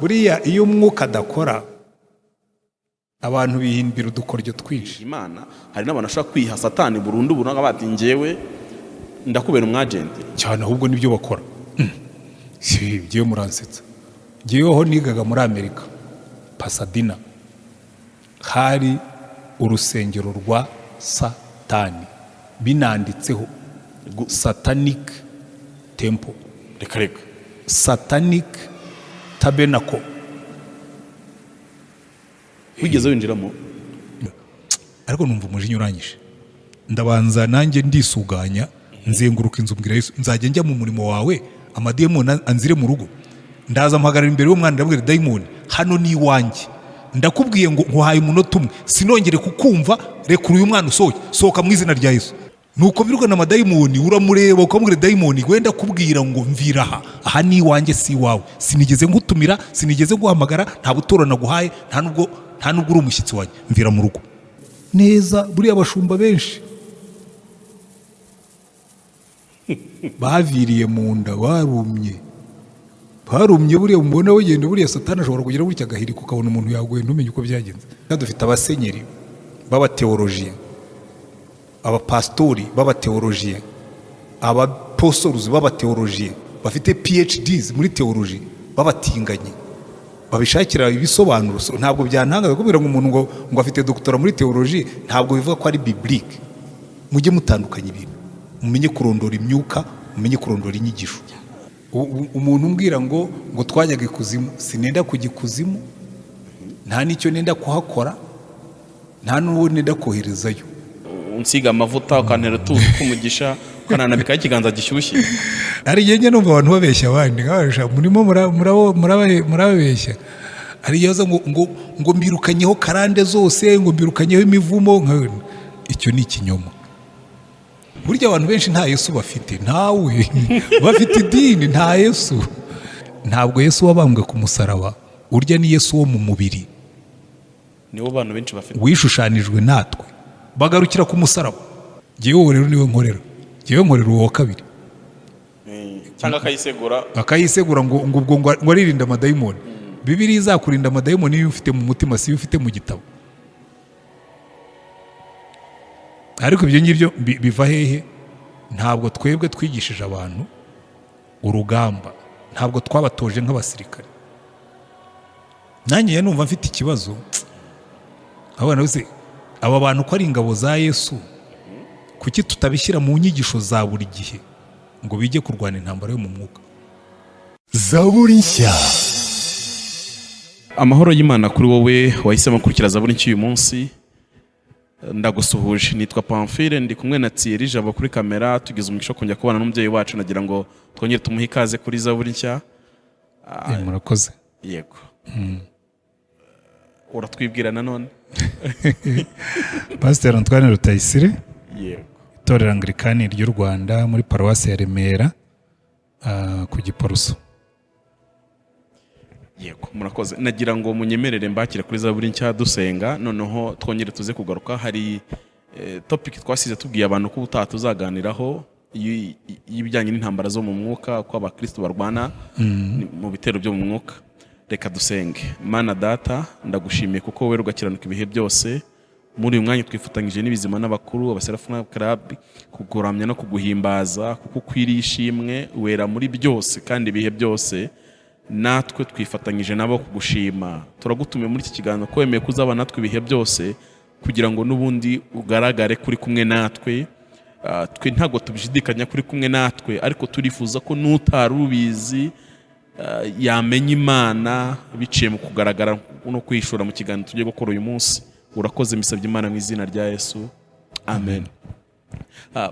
buriya iyo umwuka adakora abantu bihimbira udukoryo twinshi. Imana hari n'abantu ashaka kwiha Satani burundu burunga bati njyewe ndakubera umwagenti cyane, ahubwo nibyo bakora. Si ibyo muransetsa. Ngeweho nigaga muri Amerika, Pasadena, hari urusengero rwa Satani binanditseho Satanic Temple, reka Satanic Tabernacle. wigeze winjiramo? Ariko numva umujinya urangije, ndabanza nanjye ndisuganya, nzenguruka inzu, mbwira Yesu nzajya njya mu murimo wawe, amadayimoni anzire mu rugo. Ndaza mpagarara imbere y'umwana ndabwira dayimoni, hano ni iwanjye, ndakubwiye ngo nkuhaye umunota umwe, sinongere kukumva, rekura uyu mwana usohoke, sohoka mu izina rya Yesu. Nuko birukana amadayimoni, uramureba ukamubwira dayimoni, wenda kubwira ngo mvira aha ni iwanjye si iwawe, sinigeze ngutumira, sinigeze guhamagara, nta butora naguhaye, nta nubwo uri umushyitsi wanjye, mvira mu rugo. Neza buriya abashumba benshi baviriye mu nda, barumye buriya mubona wegenda, buriya Satani ashobora kugira gutya agahirika ukabona umuntu yaguye ntumenye uko byagenze. Dufite abasenyeri b'abateolojiye, abapasitori b'abateolojiye, abapostoruzi b'abateolojiye bafite PhDs muri teoloji b'abatinganyi, babishakira ibisobanuro. Ntabwo byantangaza kubwira ngo umuntu ngo afite doktora muri teoloji, ntabwo bivuga ko ari biblique. Mujye mutandukanya ibintu, mumenye kurondora imyuka, mumenye kurondora inyigisho. Umuntu umbwira ngo twajyaga ikuzimu, sinenda kujya ikuzimu, nta n'icyo nenda kuhakora, nta n'uwo nenda koherezayo. Unsiga amavuta ukantera tuzi kumugisha ukananabika ikiganza gishyushye. Ari yenge numva abantu babeshya abandi, nkabasha murimo murababeshya. Ari yaza ngo mbirukanyeho karande zose, ngo mbirukanyeho imivumo, icyo ni ikinyoma. Burya abantu benshi nta Yesu bafite, ntawe bafite idini, nta Yesu. Ntabwo Yesu wabambwe ku musaraba, urya ni Yesu wo mu mubiri, niwo abantu benshi bafite, wishushanijwe natwe, bagarukira ku musaraba. Jyewe rero niwe nkorera, jyewe nkorera uwo wa kabiri, cyangwa akayisegura ngo ubwo ngo aririnda amadayimoni. Bibiliya izakurinda amadayimoni iyo ufite mu mutima, si ufite mu gitabo. Ariko ibyo ngibyo biva hehe? Ntabwo twebwe twigishije abantu urugamba, ntabwo twabatoje nk'abasirikare. Nanjye numva mfite ikibazo, abana bose aba bantu ko ari ingabo za Yesu, kuki tutabishyira mu nyigisho za buri gihe ngo bijye kurwana intambara yo mu mwuka? Zaburi nshya. Amahoro y'Imana kuri wowe wahisemo kurikira Zaburi nshya uyu munsi. Ndagusuhuje, nitwa Pamphile, ndi kumwe na Thierry Jabo kuri kamera. Tugize umugisha kongera kubana n'umubyeyi wacu, nagira ngo twongere tumuhe ikaze kuri Zaburi nshya. Murakoze. Yego. Uratwibwira nanone? Pastor Antoine Rutayisire, yego, itorero Anglikani ry'u Rwanda muri paruwasi ya Remera ku Giporoso. Yego, murakoze. Nagira ngo munyemerere mbakire kuri Zaburi nshya dusenga, noneho twongere tuze kugaruka. Hari topic twasize tubwiye abantu ko ubutaha tuzaganiraho y'ibijyanye n'intambara zo mu mwuka, ko abakristo barwana mu bitero byo mu mwuka. Reka dusenge. Mana Data, ndagushimiye kuko wowe rugakiranuka ibihe byose. Muri uyu mwanya twifatanyije n'ibizima n'abakuru, abaserafu n'abakarabi, kuguramya no kuguhimbaza, kuko ukwiriye ishimwe, wera muri byose kandi ibihe byose. Natwe twifatanyije nabo kugushima. Turagutumiye muri iki kiganiro ko wemeye kuzaba natwe ibihe byose, kugira ngo n'ubundi ugaragare kuri kumwe natwe. Twe ntago tubishidikanya kuri kumwe natwe, ariko turifuza ko n'utari ubizi yamenya Imana biciye mu kugaragara no kwishura mu kiganiro tugiye gukora uyu munsi. Urakoze, misabye Imana mu izina rya Yesu, amen.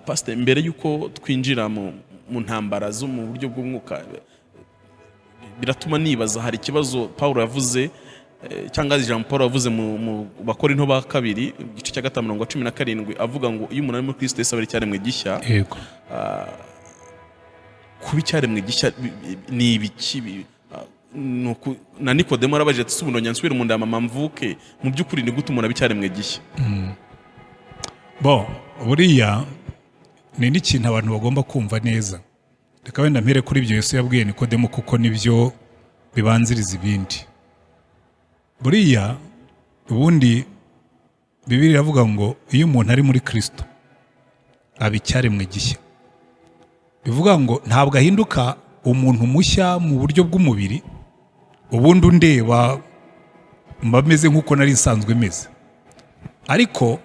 Pastor, mbere yuko twinjira mu ntambara zo mu buryo bw'umwuka, biratuma nibaza, hari ikibazo Paulo yavuze, cyangwa Jean Paul yavuze mu Bakorinto ba kabiri igice cya 5:17, avuga ngo iyo umuntu ari muri Kristo Yesu aba ari icyaremwe gishya. Yego. Kuba icyaremwe gishya ni ibiki? Na Nikodemo arabajije ati subuno nyansubira mu nda ya mama mvuke, mu by'ukuri ni gute umuntu aba icyaremwe gishya? Buriya ni n'ikintu abantu bagomba kumva neza. Reka wenda mpere kuri ibyo Yesu yabwiye Nikodemo, kuko nibyo bibanziriza ibindi. Buriya ubundi Bibiliya iravuga ngo iyo umuntu ari muri Kristo aba icyaremwe gishya. Bivuga ngo ntabwo ahinduka umuntu mushya mu buryo bw'umubiri, ubundi undeba mba meze nk'uko nari nsanzwe meze, ariko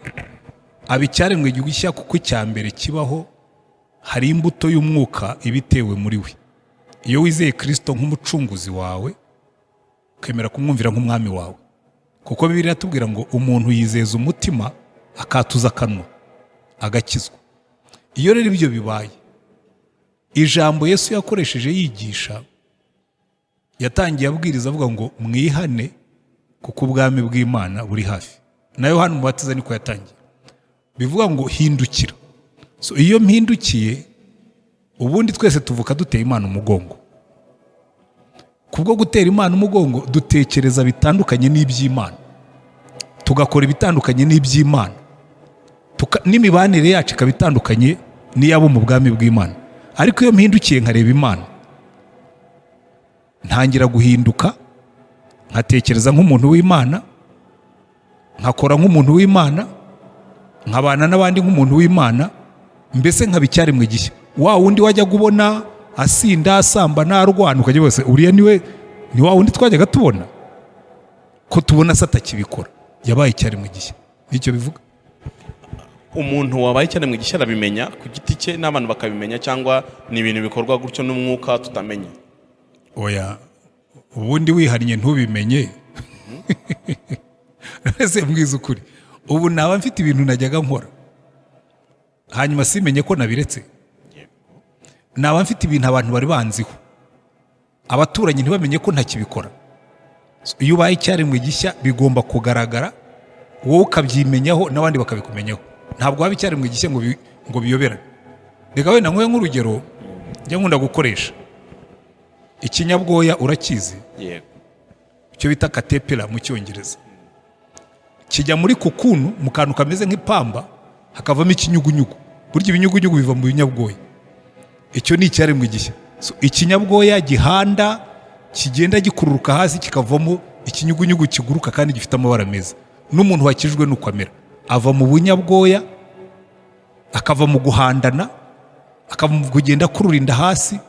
aba icyaremwe gishya kuko icya mbere kibaho hari imbuto y'umwuka iba itewe muri we. Iyo wizeye Kristo nk'umucunguzi wawe ukemera kumwumvira nk'umwami wawe, kuko Bibiliya iratubwira ngo umuntu yizeza umutima akatuza akanwa agakizwa. Iyo rero ibyo bibaye, ijambo Yesu yakoresheje yigisha, yatangiye abwiriza avuga ngo mwihane kuko ubwami bw'Imana buri hafi. Na Yohana Umubatiza niko yatangiye, bivuga ngo hindukira. So iyo mpindukiye, ubundi twese tuvuka duteye Imana umugongo. Kubwo gutera Imana umugongo dutekereza bitandukanye n'iby'Imana, tugakora ibitandukanye n'iby'Imana, n'imibanire yacu ikaba itandukanye n'iyabo mu bwami bw'Imana. Ariko iyo mpindukiye nkareba Imana, ntangira guhinduka, nkatekereza nk'umuntu w'Imana, nkakora nk'umuntu w'Imana, nkabana n'abandi nk'umuntu w'Imana, mbese nkaba icyaremwe gishya. Wa wundi wajya kubona asinda, asambana, arwana, ukajya bose uriya ni wa wundi twajyaga tubona, ko tubona se atakibikora, yabaye icyaremwe gishya. Nicyo bivuga. Umuntu wabaye icyaremwe gishya arabimenya ku giti cye n'abantu bakabimenya, cyangwa ni ibintu bikorwa gutyo n'umwuka tutamenya? Oya, ubundi wihannye ntubimenye. Ese mbwiza ukuri, ubu naba mfite ibintu najyaga nkora hanyuma simenye ko nabiretse. Naba mfite ibintu abantu bari banziho, abaturanyi ntibamenye ko ntakibikora. Iyo ubaye icyaremwe gishya bigomba kugaragara, wowe ukabyimenyaho n'abandi bakabikumenyaho. Ntabwo waba icyaremwe gishya ngo biyoberane. Reka wenda nk'uwe nk'urugero njya nkunda gukoresha ikinyabwoya, urakizi? Yego. Icyo bita caterpillar mu Cyongereza. Kijya muri kokunu, mu kantu kameze nk'ipamba, hakavamo ikinyugunyugu. Burya ibinyugunyugu biva mu binyabwoya. Icyo ni icyaremwe gishya. So, ikinyabwoya gihanda kigenda gikururuka hasi kikavamo ikinyugunyugu kiguruka kandi gifite amabara meza. N'umuntu wakijwe nuko amera, ava mu bunyabwoya, akava mu guhandana, akava mu kugenda kururinda hasi,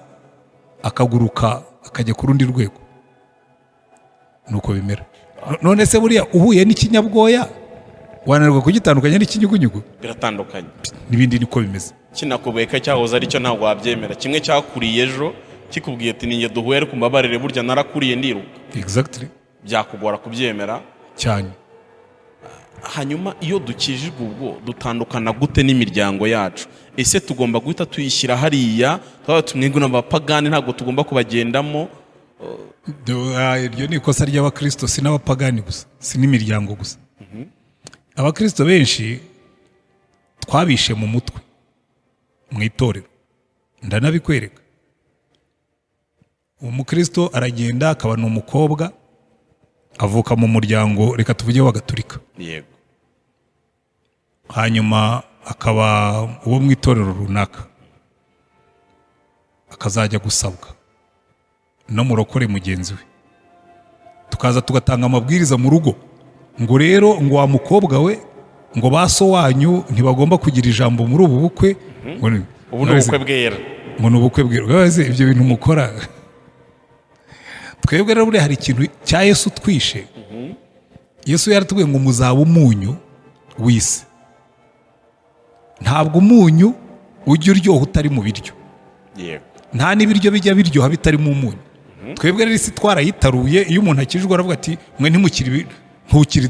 akaguruka akajya ku rundi rwego. Nuko bimera. None se buriya uhuye n'ikinyabwoya wananirwa kugitandukanya n'ikinyugunyugu? Biratandukanye. N'ibindi niko bimeze. Kinakubeka cyahoze ari cyo ntabwo wabyemera. Kimwe cyakuriye ejo kikubwiye ati ninjye duhuye ariko mbabarire burya narakuriye ndiruka. Exactly. Byakugora kubyemera cyane. Hanyuma iyo dukijijwe ubwo dutandukana gute n'imiryango yacu? Ese tugomba guhita tuyishyira hariya twaba tumwego n'abapagani ntabwo tugomba kubagendamo? Iryo ni ikosa ry'abakristo, si n'abapagani gusa, si n'imiryango gusa. Abakristo benshi twabishe mu mutwe mu itorero, ndanabikwereka. Umukristo aragenda akaba ni umukobwa, avuka mu muryango, reka tuvuge w'Agaturika. Yego. Hanyuma akaba uwo mu itorero runaka, akazajya gusabwa no murokore mugenzi we, tukaza tugatanga amabwiriza mu rugo ngo rero ngo wa mukobwa we ngo baso wanyu ntibagomba kugira ijambo muri ubu bukwe. Ubu ni ubukwe bwera. Ngo ni ubukwe bwera. Ibyo bintu mukora. Twebwe rero buriya hari ikintu cya Yesu twishe. Yesu yaratubwiye ngo muzaba umunyu w'isi. Ntabwo umunyu ujya uryoha utari mu biryo. Yego. Nta n'ibiryo bijya biryoha bitarimo umunyu. Twebwe rero isi twarayitaruye. Iyo umuntu akijijwe aravuga ati mwe ntukiri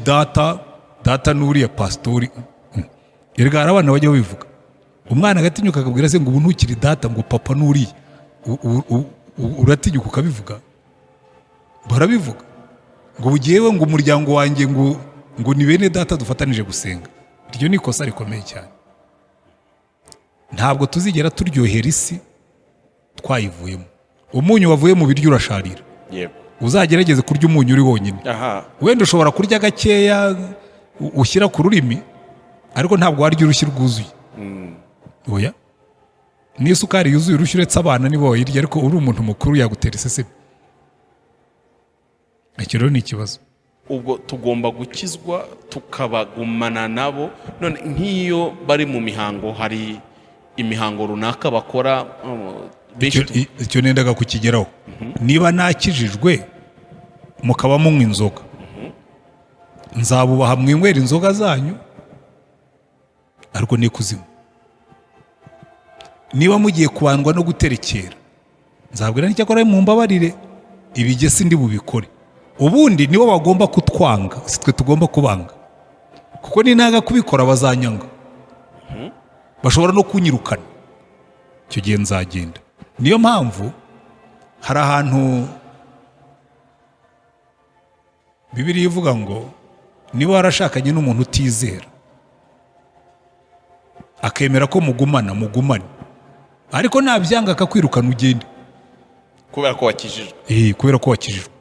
data n'uriya pasitori. Erega hari abana bajya babivuga. Umwana agatinyuka akabwira se ngo ubu ntukiri data, ngo papa n'uriya. Uratinyuka ukabivuga? Barabivuga ngo bugiyewe ngo umuryango wanjye ngo ni bene data dufatanije gusenga. Iryo ni ikosa rikomeye cyane. Ntabwo tuzigera turyohera isi twayivuyemo. Umunyu wavuye mu biryo urasharira. Yego. Uzagerageze kurya umunyu uri wonyine. Wenda ushobora kurya gakeya ushyira ku rurimi, ariko ntabwo warya urushyi rwuzuye. Oya. N'isukari yuzuye urushyi uretse abana nibo bayirya, ariko uri umuntu mukuru yagutera iseseme. icyo rero ni ikibazo. ubwo tugomba gukizwa tukabagumana nabo. None nk'iyo bari mu mihango, hari imihango runaka bakora benshi icyo nendaga kukigeraho. Niba nakijijwe mukaba munywa inzoga, nzabubaha mwinywera inzoga zanyu ariko ni kuzinywa. Niba mugiye kubandwa no guterekera, nzabwira n'icyakora mu mbabarire ibijye sindi bubikore. Ubundi nibo bagomba kutwanga, si twe tugomba kubanga, kuko ninaga kubikora bazanyanga, bashobora no kunyirukana. Icyo gihe nzagenda. Niyo mpamvu hari ahantu Bibiliya ivuga ngo niba warashakanye n'umuntu utizera akemera ko mugumana, mugumane, ariko nabyanga akakwirukana ugende, kubera ko wakijijwe. kubera ko wakijijwe.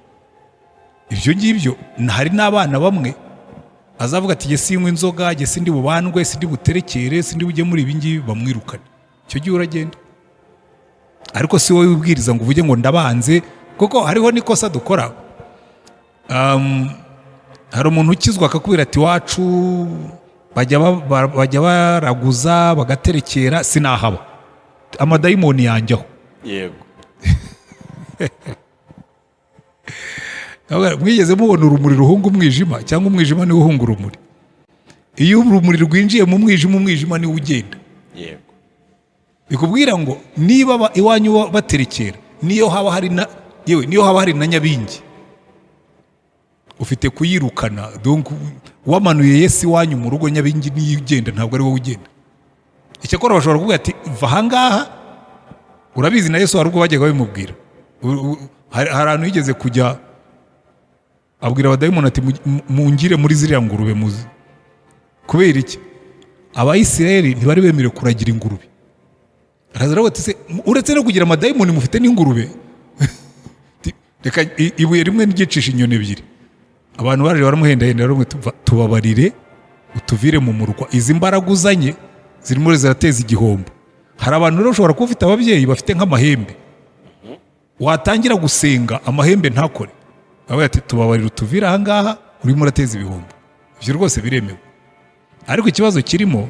Ibyo ngibyo hari n'abana bamwe azavuga ati jye sinywa inzoga, jye sindi bubandwe, sindi buterekere, sindi bujye muri ibi ngibi, bamwirukane. Icyo gihe uragenda, ariko si wowe wibwiriza ngo uvuge ngo ndabanze, kuko hariho n'ikosa dukora. Hari umuntu ukizwa akakubwira ati wacu bajya baraguza bagaterekera, sinahaba, amadayimoni yanjyaho. Yego. Mwigeze mubona urumuri ruhunga umwijima, cyangwa umwijima niwe uhunga urumuri? Iyo urumuri rwinjiye mu mwijima, umwijima niwe ugenda. Yego. Bikubwira ngo niba iwanyu baterekera, niyo haba hari na nyabingi, ufite kuyirukana. Donc wamanuye Yesu iwanyu mu rugo, nyabingi niyo ugenda, ntabwo ari wowe ugenda. Icyakora bashobora kuvuga ati va ahangaha, urabizi na Yesu hari ubwo bajyaga bimubwira. Hari ahantu yigeze kujya abwira abadayimoni ati mungire muri ziriya ngurube muzi. Kubera iki? Abayisiraheli ntibari bemerewe kuragira ingurube. Araza ati se uretse no kugira amadayimoni mufite n'ingurube? Reka ibuye rimwe n'igicisha inyoni ebyiri. Abantu baraje baramuhendahenda, tubabarire utuvire mu murwa, izi mbaraga uzanye zirimo zirateza igihombo. Hari abantu rero ushobora kuba ufite ababyeyi bafite nk'amahembe, watangira gusenga amahembe ntakore, abaye ati tubabarire utuvire ahangaha, urimo urateza ibihombo. Ibyo rwose biremewe. Ariko ikibazo kirimo,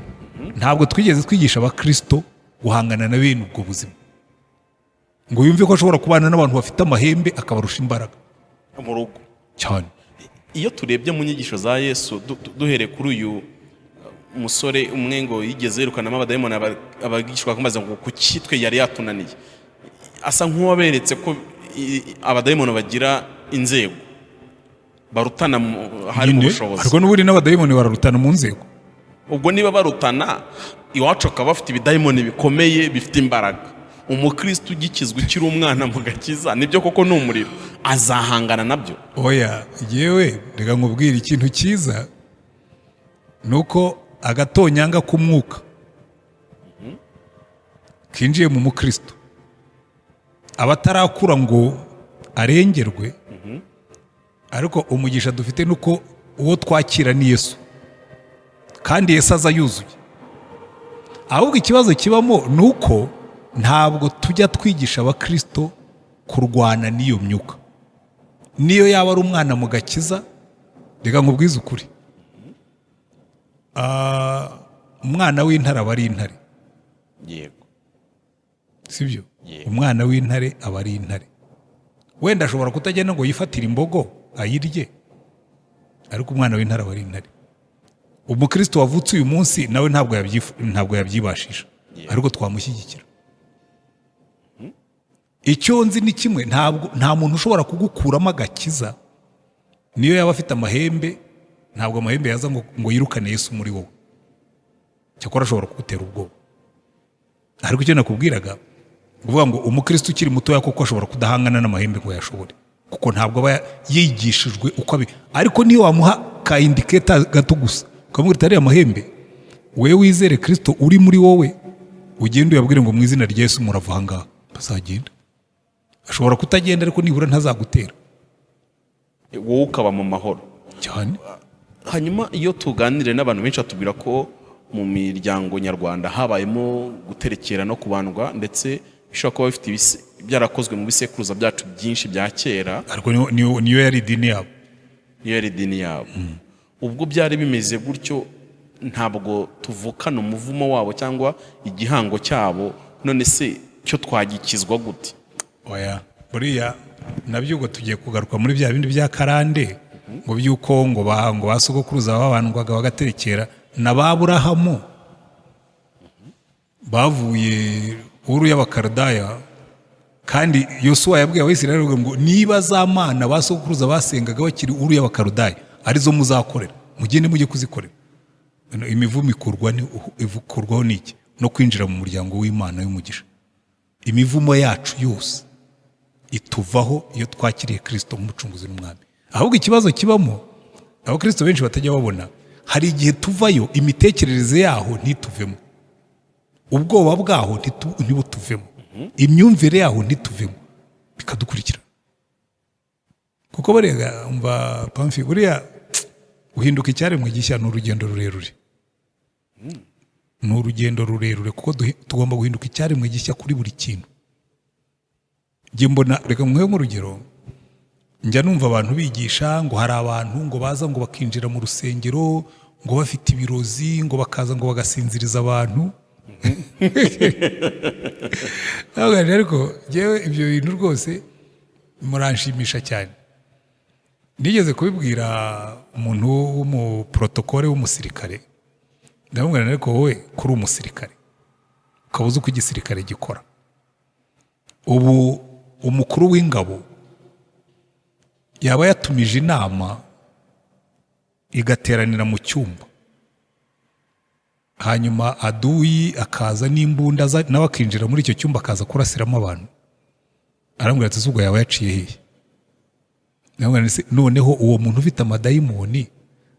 ntabwo twigeze twigisha abakristo guhangana na bene ubwo buzima, ngo yumve ko ashobora kubana n'abantu bafite amahembe akabarusha imbaraga mu rugo cyane. Iyo turebye mu nyigisho za Yesu, duhereye kuri uyu umusore umwe ngo yigeze yirukanamo abadayimoni, abagishwa bamaze ngo kuki twe yari yatunaniye, asa nk'uwaberetse ko abadayimoni bagira inzego barutana, harimo ubushobozi. Ariko n'ubundi n'abadayimoni bararutana mu nzego. Ubwo niba barutana, iwacu akaba bafite ibidayimoni bikomeye bifite imbaraga, umukristo ugikizwa ukiri umwana mu gakiza, nibyo koko ni umuriro, azahangana nabyo. Oya, yewe reka nkubwire ikintu cyiza nuko agatonyanga k'umwuka kinjiye mu mukristo, abatarakura ngo arengerwe. Ariko umugisha dufite nuko uwo twakira ni Yesu, kandi Yesu aza yuzuye. Ahubwo ikibazo kibamo nuko ntabwo tujya twigisha abakristo kurwana n'iyo myuka. Niyo yaba ari umwana mu gakiza, reka nkubwize ukuri, umwana w'intare aba ari intare. Yego. Sibyo? Umwana w'intare aba ari intare. Wenda ashobora kutagenda ngo yifatire imbogo ayirye, ariko umwana w'intare aba ari intare. Umukristo wavutse uyu munsi nawe ntabwo yabyibashisha, ariko twamushyigikira. Icyo nzi ni kimwe, nta muntu ushobora kugukuramo agakiza niyo yaba afite amahembe. Ntabwo amahembe yaza ngo yirukane Yesu muri wowe, cyakora ashobora kugutera ubwoba. Ariko icyo nakubwiraga, uvuga ngo umukristo ukiri mutoya koko ashobora kudahangana n'amahembe ngo yashobore, kuko ntabwo aba yigishijwe uko abi. Ariko niyo wamuha ka indicator gato gusa, ukamubwira ati ariya amahembe, wewe wizere Kristo uri muri wowe, ugende uyabwire ngo mu izina rya Yesu murava ahangaha, bazagenda. Ashobora kutagenda, ariko nibura ntazagutera, wowe ukaba mu mahoro cyane. Hanyuma iyo tuganire n'abantu benshi batubwira ko mu miryango nyarwanda habayemo guterekera no kubandwa, ndetse bishobora kuba bifite byarakozwe mu bisekuruza byacu byinshi bya kera, ariko niyo yari idini yabo. niyo yari idini yabo. Ubwo byari bimeze gutyo, ntabwo tuvukana umuvumo wabo cyangwa igihango cyabo, none se cyo twagikizwa gute? Oya, buriya nabyo ubwo tugiye kugaruka muri bya bindi bya karande, ngo byuko ngo basogokuruza babandwaga bagaterekera na Aburahamu bavuye Uru y'Abakaludaya, kandi Yosuwa yabwiye Abisirayeli ngo niba za mana basogokuruza basengaga bakiri Uru y'Abakaludaya arizo muzakorera, mugende mujye kuzikorera. Imivumo ikurwaho n'iki? No kwinjira mu muryango w'Imana y'umugisha. Imivumo yacu yose ituvaho iyo twakiriye Kristo nk'umucunguzi n'umwami. Ahubwo ikibazo kibamo, abakristo benshi batajya babona, hari igihe tuvayo imitekerereze yaho ntituvemo, ubwoba bwaho ntibutuvemo, imyumvire yaho ntituvemo, bikadukurikira. Kuko barega umva Pamfi, buriya uhinduka icyaremwe gishya ni urugendo rurerure. Ni urugendo rurerure kuko tugomba guhinduka icyaremwe gishya kuri buri kintu. Njye mbona, reka nk'uhe nk'urugero, njya numva abantu bigisha ngo hari abantu ngo baza ngo bakinjira mu rusengero ngo bafite ibirozi ngo bakaza ngo bagasinziriza abantu. Ariko njyewe ibyo bintu rwose muranshimisha cyane. Nigeze kubibwira umuntu w'umuprotokole w'umusirikare, ndamubwira ariko wowe kuri umusirikare ukaba uzi uko igisirikare gikora. Ubu umukuru w'ingabo yaba yatumije inama igateranira mu cyumba, hanyuma aduyi akaza n'imbunda nawe akinjira muri icyo cyumba akaza kurasiramo abantu, arambwira ati ubwo yaba yaciye hehe? Noneho uwo muntu ufite amadayimoni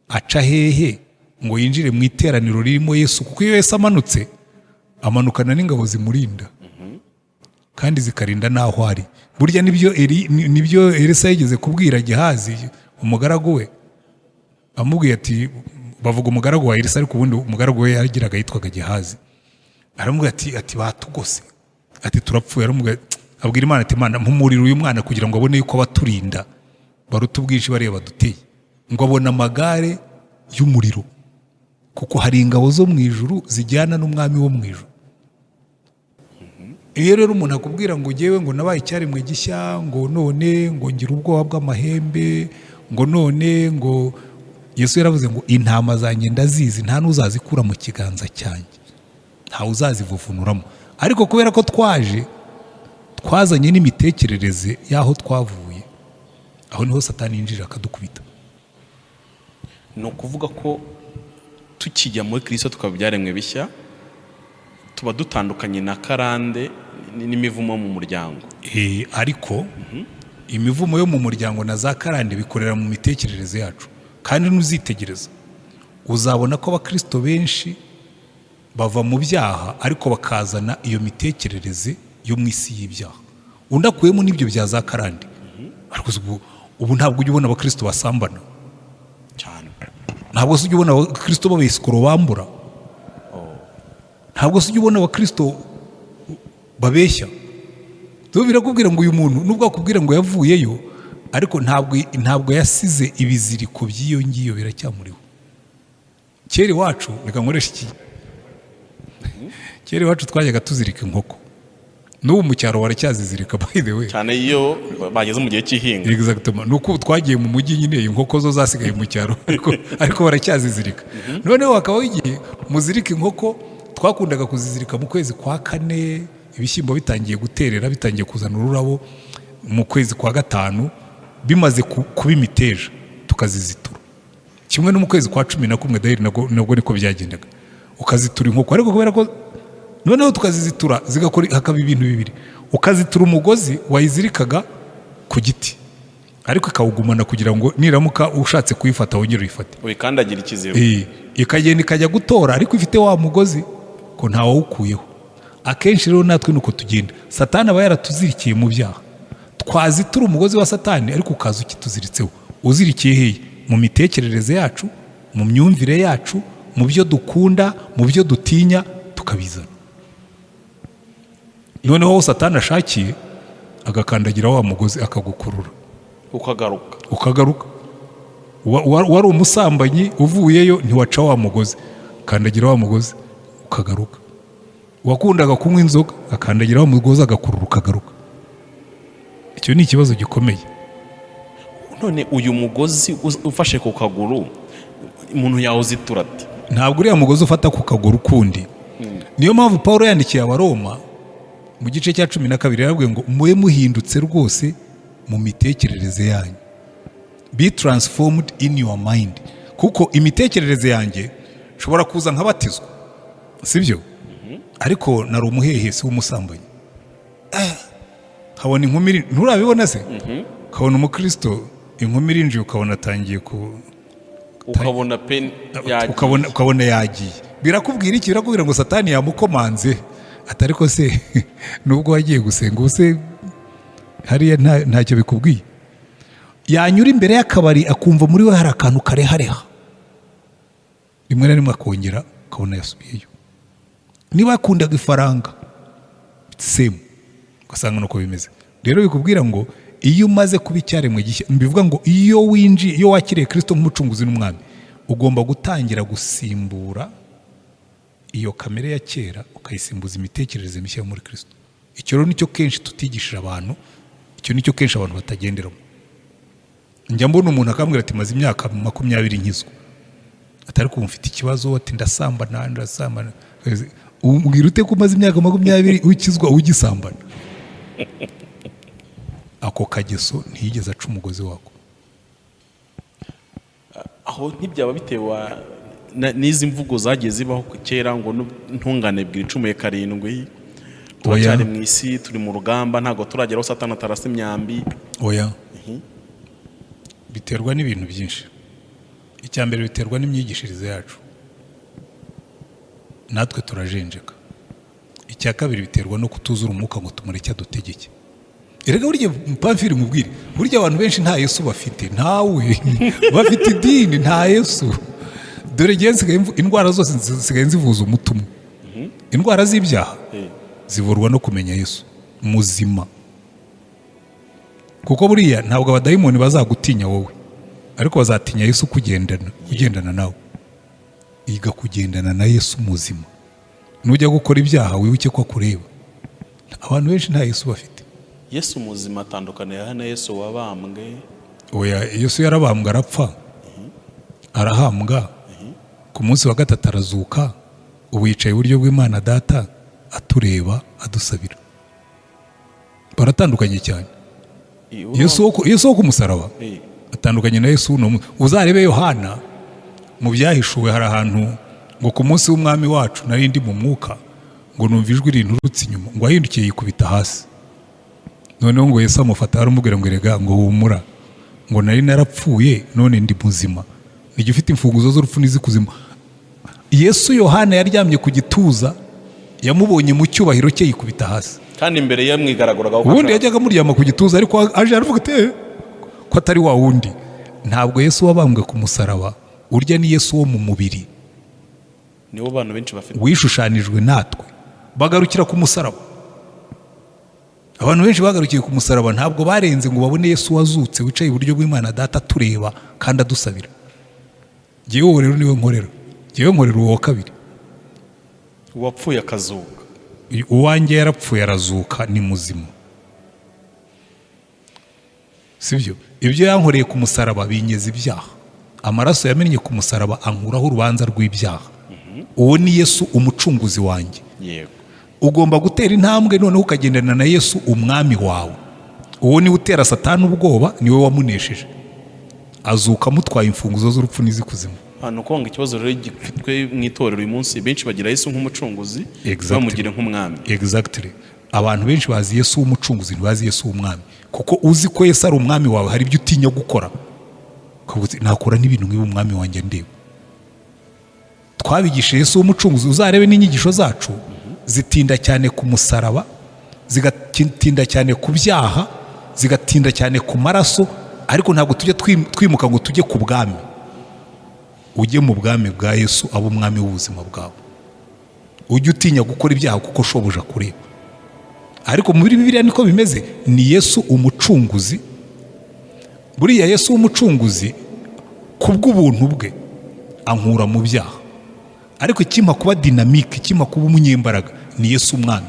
aca hehe ngo yinjire mu iteraniro ririmo Yesu? Kuko iyo Yesu amanutse amanukana n'ingabo zimurinda kandi zikarinda n'aho ari. Burya nibyo Elisa yigeze kubwira Gehazi umugaragu we, amubwiye ati, bavuga umugaragu wa Elisa ariko ubundi umugaragu we yagiraga yitwaga Gehazi, aramubwira ati batugose, ati turapfuye. Abwira Imana ati, Imana mpumurira uyu mwana kugira ngo abone yuko abaturinda baruta ubwinshi bariya baduteye, ngo abone amagare y'umuriro, kuko hari ingabo zo mu ijuru zijyana n'umwami wo mu ijuru. Iyo rero umuntu akubwira ngo ngewe ngo nabaye icyaremwe gishya, ngo none ngo ngira ubwoba bw'amahembe, ngo none ngo Yesu yaravuze ngo intama zanjye ndazizi, nta n'uzazikura mu kiganza cyanjye, ntawe uzazivuvunuramo. Ariko kubera ko twazanye n'imitekerereze y'aho twavuye, aho niho Satani yinjira akadukubita. Ni ukuvuga ko tukijya muri Kristo tukaba ibyaremwe bishya, tuba dutandukanye na karande n'imivumo mu muryango. Ariko imivumo yo mu muryango na za karande bikorera mu mitekerereze yacu, kandi nuzitegereza uzabona ko abakristo benshi bava mu byaha ariko bakazana iyo mitekerereze yo mu isi y'ibyaha, undakuyemo n'ibyo bya za karande. Ariko ubu ntabwo ujya ubona abakristo basambana cyane, ntabwo se ujya ubona abakristo babesikoro bambura, ntabwo se ujya ubona abakristo babeshya. Birakubwira ngo uyu muntu nubwo akubwira ngo yavuyeyo, ariko ntabwo yasize ibiziriko by'iyo ngiyo, biracyamuriho. Kera iwacu, reka nkoresha iki, kera iwacu twajyaga tuzirika inkoko, n'ubu mu cyaro baracyazizirika by the way, cyane iyo bageze mu gihe cy'ihinga. Exactement. Nuko twagiye mu mujyi nyine inkoko zo zasigaye mu cyaro, ariko baracyazizirika. Noneho hakabaho igihe muzirika inkoko, twakundaga kuzizirika mu kwezi kwa 4, ibishyimbo bitangiye guterera, bitangiye kuzana ururabo. Mu kwezi kwa 5 bimaze kuba imiteja tukazizitura, kimwe no mu kwezi kwa 11 dahiri nabwo niko byagendaga, ukazitura inkoko. Ariko kubera ko noneho tukazizitura zigakora, hakaba ibintu bibiri: ukazitura umugozi wayizirikaga ku giti ariko ikawugumana kugira ngo niramuka ushatse kuyifata wongere uyifate, uyikandagira ikizibu, ikagenda ikajya gutora ariko ifite wa mugozi ko ntawawukuyeho. Akenshi rero natwe nuko tugenda, Satani aba yaratuzirikiye mu byaha. Twazitura umugozi wa Satani ariko ukaza ukituziritseho. Uzirikiye hehe? Mu mitekerereze yacu, mu myumvire yacu, mu byo dukunda, mu byo dutinya, tukabizana. noneho aho satani ashakiye agakandagira wa mugozi akagukurura ukagaruka. Wari umusambanyi uvuyeyo ntiwaca wa mugozi, kandagira wa mugozi ukagaruka. Wakundaga kunywa inzoga akandagira wa mugozi agakurura ukagaruka. Icyo ni ikibazo gikomeye. None uyu mugozi ufashe ku kaguru umuntu yawuzitura ati? Ntabwo uriya mugozi ufata ku kaguru kundi. Niyo mpamvu Pawulo yandikiye Abaroma mu gice cya 12 yarabwiye ngo mube muhindutse rwose mu mitekerereze yanyu, be transformed in your mind. Kuko imitekerereze yanjye shobora kuza nkabatizwa, sibyo? Ariko nari umuhehesi w'umusambanyi. Habona inkumi, nturabibona se? Kabona umukristo inkumi irinjiye ukabona atangiye ukabona pen yagiye, ukabona yagiye. Birakubwira iki? Birakubwira ngo satani yamukomanze. Atariko se nubwo wagiye gusenga ubuse hariya ntacyo bikubwiye. Yanyura imbere y'akabari akumva muri we hari akantu karehareha, rimwe na rimwe akongera ukabona yasubiyeyo. Niba yakundaga ifaranga same ugasanga nuko bimeze. Rero bikubwira ngo iyo umaze kuba icyaremwe gishya, mbivuga ngo iyo wakiriye Kristo nk'umucunguzi n'umwami, ugomba gutangira gusimbura iyo kamere ya kera ukayisimbuza imitekerereze mishya yo muri Kristo. Icyo rero nicyo kenshi tutigishije abantu, icyo nicyo kenshi abantu batagenderamo. Njya mbona umuntu akambwira ati maze imyaka 20 nkizwa, atari ko mfite ikibazo, ati ndasambana. Umbwira ute ko maze imyaka 20 ukizwa ugisambana? Ako kageso ntiyigeze aca umugozi wako. Aho ntibyaba bitewe n'izi mvugo zagiye zibaho kera ngo ntungane bwira 17 turacyari mu isi, turi mu rugamba, ntago turageraho satani atarasa imyambi. Oya. Biterwa n'ibintu byinshi. Icya mbere biterwa n'imyigishirize yacu, natwe turajenjeka. Icya kabiri biterwa no kutuzura umwuka ngo tumureke adutegeke. Erega burya Pamfili mubwire, burya abantu benshi nta Yesu bafite, ntawe bafite idini nta Yesu. Dore gensigaye indwara zose zisigaye zivuza umutumwa. Indwara z'ibyaha zivurwa no kumenya Yesu muzima. Kuko buriya ntabwo abadayimoni bazagutinya wowe, ariko bazatinya Yesu kugendana nawe. Iga kugendana na Yesu muzima. Nujya gukora ibyaha wibuke ko akureba. Abantu benshi nta Yesu bafite. Yesu muzima atandukaniye na Yesu wabambwe. Oya, Yesu yarabambwe arapfa, arahambwa, ku munsi wa gatatu arazuka, ubu yicaye iburyo bw'Imana Data atureba adusabira. Baratandukanye cyane. Yesu wo ku musaraba atandukanye na Yesu no. Uzarebe Yohana mu byahishuwe hari ahantu ngo ku munsi w'umwami wacu nari ndi mu mwuka, ngo numva ijwi rinturutse inyuma, ngo ahindukiye yikubita hasi. Noneho ngo Yesu amufata aramubwira ngo erega ngo humura, ngo nari narapfuye none ndi muzima, nijye ufite imfunguzo z'urupfu n'izikuzimu. Yesu Yohana yaryamye ku gituza, yamubonye mu cyubahiro cye yikubita hasi. Kandi imbere ye mwigaraguraga uko ubundi yajyaga muryama ku gituza, ariko aje aravuga ati ko atari wa wundi. Ntabwo Yesu wabambwe ku musaraba, urya ni Yesu wo mu mubiri. Niwo bantu benshi bafite wishushanijwe natwe, bagarukira ku musaraba. Abantu benshi bagarukiye ku musaraba, ntabwo barenze ngo babone Yesu wazutse wicaye iburyo bw'Imana Data tureba kandi adusabira. Jyewe rero niwe nkorera, jyewe nkorera uwo kabiri. Uwapfuye akazuka. Uwanjye yarapfuye arazuka, ni muzima. Sibyo? Ibyo yankoreye ku musaraba binyeza ibyaha. Amaraso yamennye ku musaraba ankuraho urubanza rw'ibyaha. Uwo ni Yesu umucunguzi wanjye. Yego. Ugomba gutera intambwe noneho ukagendana na Yesu umwami wawe. Uwo ni utera satani ubwoba, niwe wamunesheje. Azuka mutwaye imfunguzo z'urupfu n'izikuzimu. Hano konga ikibazo rero gifitwe mu itorero uyu munsi, benshi bagira Yesu nk'umucunguzi, bamugira nk'umwami. Exactly. Abantu benshi bazi Yesu w'umucunguzi, ntibazi Yesu w'umwami. Kuko uzi ko Yesu ari umwami wawe, hari ibyo utinya gukora. Ukavuga nakora n'ibintu nk'ibi umwami wanjye ndeba. Twabigishije Yesu w'umucunguzi, uzarebe n'inyigisho zacu zitinda cyane ku musaraba, zigatinda cyane ku byaha, zigatinda cyane ku maraso, ariko ntabwo tujye twimuka ngo tujye ku bwami. Ujye mu bwami bwa Yesu, abo umwami w'ubuzima bwawe. Ujye utinya gukora ibyaha kuko shobuja kureba. ariko muri Bibiliya niko bimeze. Ni Yesu umucunguzi. Buriya Yesu w'umucunguzi kubw'ubuntu bwe ankura mu byaha, ariko ikimpa kuba dinamike, ikimpa kuba umunyembaraga ni Yesu umwami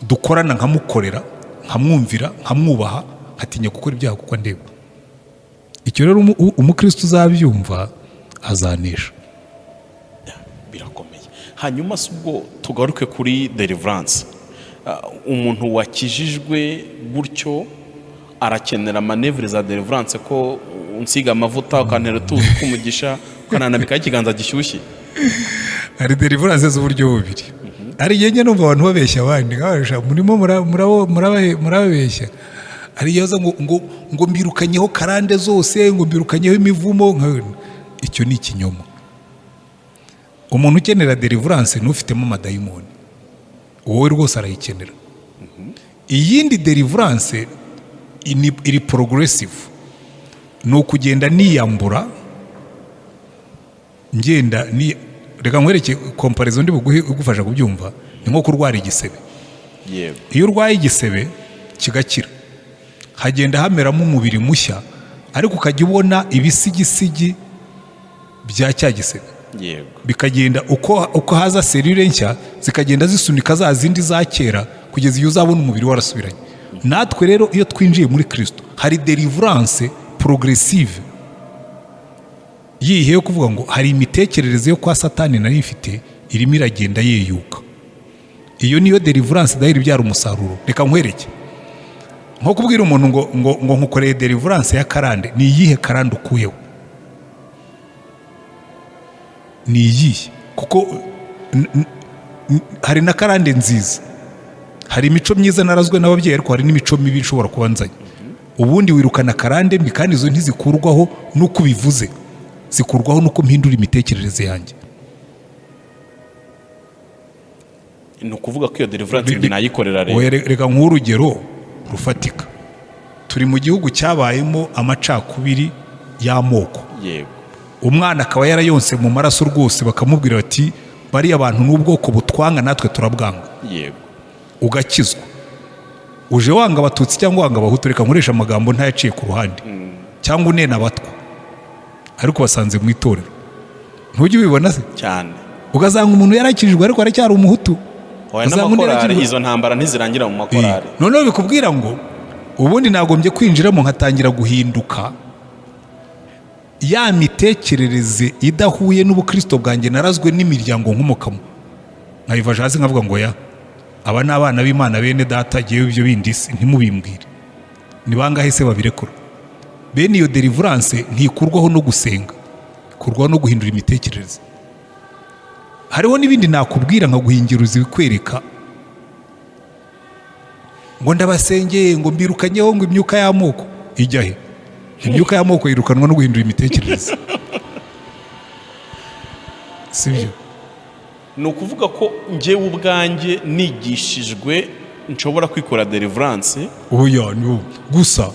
dukorana, nkamukorera, nkamwumvira, nkamwubaha, nkatinya gukora ibyaha kuko ndeba. Icyo rero umukristo uzabyumva azanesha. Birakomeye. Hanyuma si ubwo tugaruke kuri deliverance. Umuntu wakijijwe gutyo arakenera manevre za deliverance, ko unsiga amavuta ukantera tuzi kumugisha ukananabika ikiganza gishyushye. Hari deliverance z'uburyo bubiri. Hari igihe numva abantu babeshya abandi, murimo murababeshya. Hari igihe ngo mbirukanyeho karande zose, ngo mbirukanyeho imivumo. Icyo ni ikinyoma. Umuntu ukenera deliverance n'ufitemo amadayimoni, wowe rwose arayikenera. Iyindi deliverance iri progressive, ni ukugenda niyambura, ngenda ni, reka nkwereke comparison ndi bugufasha kubyumva. Ni nko kurwara igisebe. Yego. Iyo urwaye igisebe kigakira, hagenda hameramo umubiri mushya, ariko ukajya ubona ibisigisigi bya cya gisebe. Yego. Bikagenda uko haza selule nshya zikagenda zisunika za zindi za kera, kugeza iyo uzabona umubiri warasubiranye. Natwe rero iyo twinjiye muri Kristo hari deliverance progressive yihe yo kuvuga ngo hari imitekerereze yo kwa Satani nari ifite irimo iragenda yeyuka. Iyo niyo deliverance dahiri byara umusaruro. Reka nkwereke, nko kubwira umuntu ngo nkukoreye deliverance ya karande. Ni iyihe karande ukuyeho? Ni iyihe? Kuko hari na karande nziza, hari imico myiza narazwe n'ababyeyi, ariko hari n'imico mibi ishobora kuba nzanye. Ubundi wirukana karande mbi, kandi izo ntizikurwaho nuko bivuze, zikurwaho nuko mpindura imitekerereze yanjye. Ni ukuvuga ko iyo deliverance nayikorera rero. Reka nk'urugero rufatika. Turi mu gihugu cyabayemo amacakubiri y'amoko. Yego. Umwana akaba yarayonse mu maraso rwose, bakamubwira bati bari abantu n'ubwoko butwanga, natwe turabwanga. Yego. Ugakizwa. Uje wanga Abatutsi cyangwa wanga Abahutu, reka nkoresha amagambo ntayaciye ku ruhande, cyangwa unena Abatwa, ariko basanze mu itorero. Ntujye ubibona se cyane? Ugasanga umuntu yarakijijwe ariko aracyari umuhutu. N'amakorari, izo ntambara ntizirangira mu makorari. Noneho bikubwira ngo ubundi nagombye kwinjiramo nkatangira guhinduka ya mitekerereze idahuye n'ubukristo bwanjye narazwe n'imiryango nkomokamo, nkayifasha hasi nkavuga ngo ya aba ni abana b'Imana bene data, giye ibyo bindi ntimubimbwire. Ni bangahe se babirekura? Bene iyo deliverance ntikurwaho no gusenga, kurwaho no guhindura imitekerereze. Hariho n'ibindi nakubwira nkaguhingira uzibikwereka, ngo ndabasengeye, ngo mbirukanyeho, ngo imyuka y'amoko. Ijya he? Imyuka y'amoko yirukanwa no guhindura imitekerereze. Sibyo? Ni ukuvuga ko njyewe ubwanjye nigishijwe nshobora kwikora deliverance. Oya, no. Gusa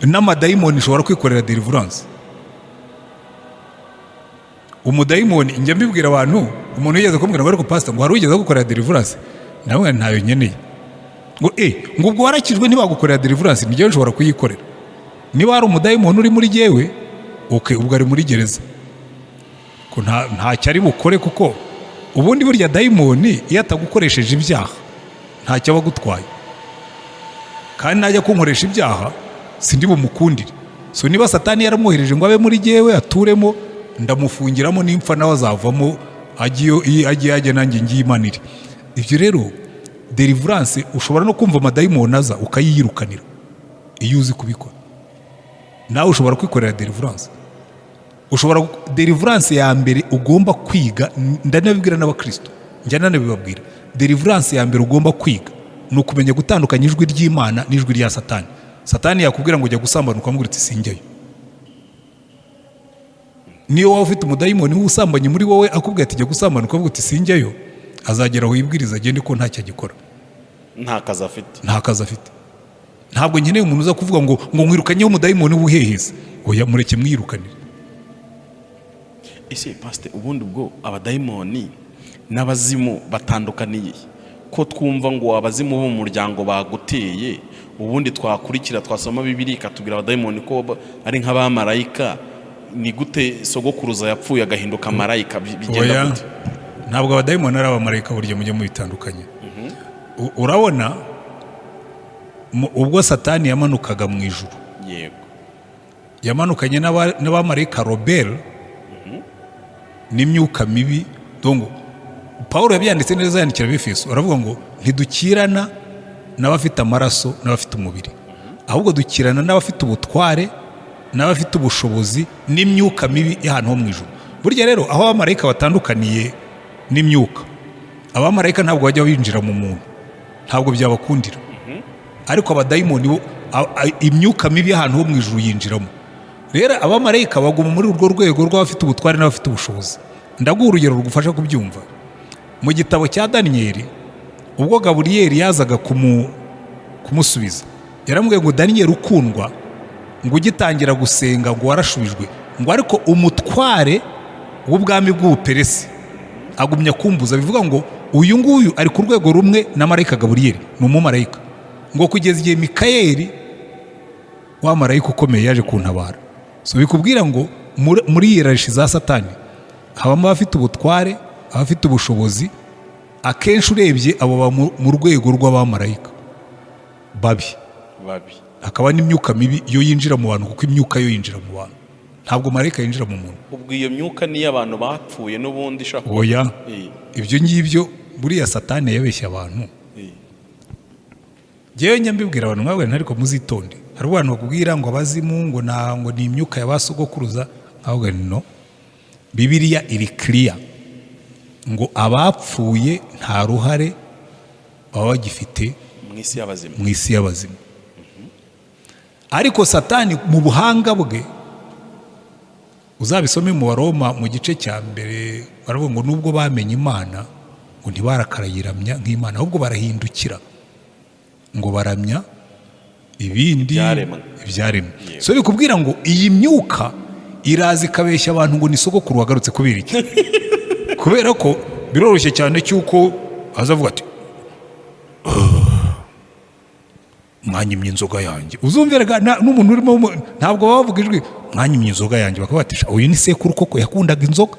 n'amadayimoni nshobora kwikorera deliverance. Umudayimoni njya mbibwira abantu, umuntu yigeze kumbwira ngo ariko pastor, ngo hari ugeze gukorera deliverance, nawe ntayo nkeneye. Ngo ubwo warakijwe ntibagukorera deliverance, njyewe nshobora kuyikorera. Niba hari umudayimoni uri muri jyewe, okay, ubwo ari muri gereza, ko nta cyari bukore, kuko ubundi burya dayimoni iyo atagukoresheje ibyaha ntacyo aba agutwaye, kandi najya kunkoresha ibyaha sindi bumukundire. So niba Satani yaramwohereje ngo abe muri jyewe aturemo, ndamufungiramo, n'impfa nawe azavamo, agiye nanjye ngiyimanire. Ibyo rero deliverance ushobora no kumva amadayimoni aza ukayiyirukanira iyo uzi kubikora. Nawe ushobora kwikorera deliverance. Deliverance ya mbere ugomba kwiga, ndanabibwira n'abakristo, njya nanabibabwira, deliverance ya mbere ugomba kwiga ni ukumenya gutandukanya ijwi ry'Imana n'ijwi rya Satani. Satani yakubwira ngo ujya gusambana, ukamubwira uti sinjyayo. Niyo waba ufite umudayimoni w'ubusambanyi muri wowe akubwira ati jya gusambana, ukavuga uti sinjyayo, azagera aho yibwiriza agende ko ntacyo agikora. Nta kazi afite. Ntabwo nkeneye umuntu uza kuvuga ngo mwirukanyeho umudayimoni w'ubuhehezi. Oya, mureke mwirukanire. Ese pastor, ubundi ubwo abadayimoni n'abazimu batandukaniye? ko twumva ngo abazimu bo mu muryango baguteye, ubundi twakurikira twasoma Bibiliya ikatubwira abadayimoni ko ari nk'abamarayika, ni gute sogokuruza yapfuye agahinduka marayika bigenda gute? Ntabwo abadayimoni ari abamarayika, burya mujye mubitandukanye. Urabona ubwo Satani yamanukaga mu ijuru, yego, yamanukanye n'abamarayika Robert n'imyuka mibi. Donc Paulo yabyanditse neza, yandikira Abefeso, aravuga ngo ntidukirana n'abafite amaraso n'abafite umubiri, ahubwo dukirana n'abafite ubutware n'abafite ubushobozi n'imyuka mibi y'ahantu ho mu ijuru. Burya rero aho abamarayika batandukaniye n'imyuka, abamarayika ntabwo bajya binjira mu muntu, ntabwo byabakundira. Ariko abadayimoni bo imyuka mibi y'ahantu ho mu ijuru yinjiramo. Rero abamarayika baguma muri urwo rwego rw'abafite ubutware n'abafite ubushobozi. Ndaguha urugero rugufasha kubyumva. Mu gitabo cya Daniyeli, ubwo Gaburiyeli yazaga kumusubiza, yaramubwiye ngo Daniyeli ukundwa, ngo ugitangira gusenga ngo warashubijwe, ngo ariko umutware w'ubwami bw'Ubuperesi agumya kumbuza. Bivuga ngo uyu nguyu ari ku rwego rumwe na marayika Gaburiyeli, ni umumarayika, ngo kugeza igihe Mikayeli wa marayika ukomeye yaje kuntabara. So bikubwira ngo muri hierarchy za Satani habamo abafite ubutware, abafite ubushobozi. Akenshi urebye abo mu rwego rw'abamarayika babi, hakaba n'imyuka mibi iyo yinjira mu bantu, kuko imyuka yo yinjira mu bantu, ntabwo marayika yinjira mu muntu. Ubwo iyo myuka ni y'abantu bapfuye n'ubundi ishaka. Oya, ibyo ngibyo buriya Satani yabeshya abantu. Jewe nyambibwira abantu mwabwe, ariko muzitonde. Hari abantu bakubwira ngo abazimu ngo ni imyuka y'abasogokuruza, ahubwo no, Bibiliya iri clear ngo abapfuye nta ruhare baba bagifite mu isi y'abazimu. Ariko Satani mu buhanga bwe, uzabisome mu Baroma mu gice cya mbere, baravuga ngo nubwo bamenye Imana ngo ntibarakaryiramya nk'Imana, ahubwo barahindukira ngo baramya ibindi ibyaremwe. So bikubwira ngo iyi myuka iraza ikabeshya abantu ngo ni sogokuru wagarutse. Kubera iki? Kubera ko biroroshye cyane cyuko azavuga ati mwanyimye inzoga yanjye. Uzumvira n'umuntu urimo, ntabwo bavuga ijwi mwanyimye inzoga yanjye, bakabatisha uyu ni sekuru koko yakundaga inzoga.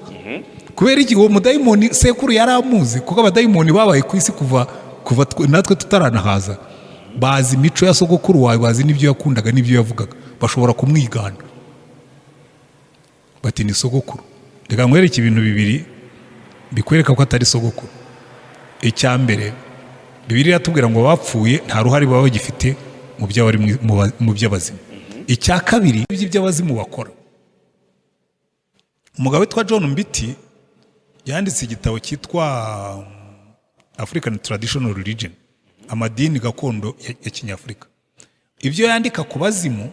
Kubera iki? Uwo mudayimoni sekuru yari amuzi, kuko abadayimoni babaye ku isi kuva natwe tutaranahaza. Bazi imico ya sogokuru wawe, bazi n'ibyo yakundaga n'ibyo yavugaga, bashobora kumwigana bati ni sogokuru. Reka nkwereke ibintu bibiri bikwereka ko atari sogokuru. Icya mbere, Bibiliya iratubwira ngo bapfuye nta ruhare baba bagifite mu by'abazimu. Icya kabiri, iby'abazimu bakora. Umugabo witwa John Mbiti yanditse igitabo cyitwa African Traditional Religion, amadini gakondo ya Kinyafurika. Ibyo yandika ku bazimu,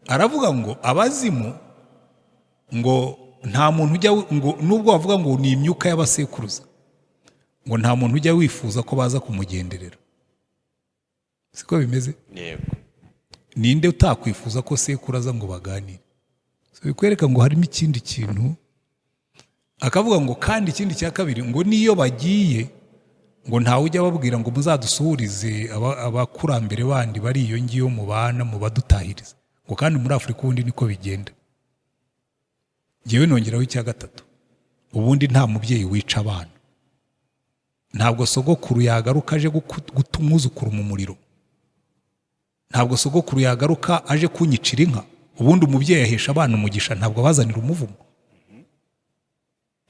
aravuga ngo abazimu ngo nta muntu ujya, ngo nubwo bavuga ngo ni imyuka y'abasekuruza, ngo nta muntu ujya wifuza ko baza kumugenderera. Siko bimeze? Yego. Ninde utakwifuza ko sekuru aza ngo baganire? So bikwereka ngo harimo ikindi kintu. Akavuga ngo kandi ikindi cya kabiri, ngo niyo bagiye ngo ntawe ujya babwira ngo muzadusuhurize abakurambere bandi bari iyo ngiyo mu bana mu badutahiriza. Ngo kandi muri Afurika ubundi niko bigenda. Ngewe nongeraho icya gatatu, ubundi nta mubyeyi wica abana. Ntabwo sogokuru yagaruka aje guta umwuzukuru mu muriro. Ntabwo sogokuru yagaruka aje kunyicira inka. Ubundi umubyeyi yahesha abana umugisha, ntabwo bazanira umuvumo.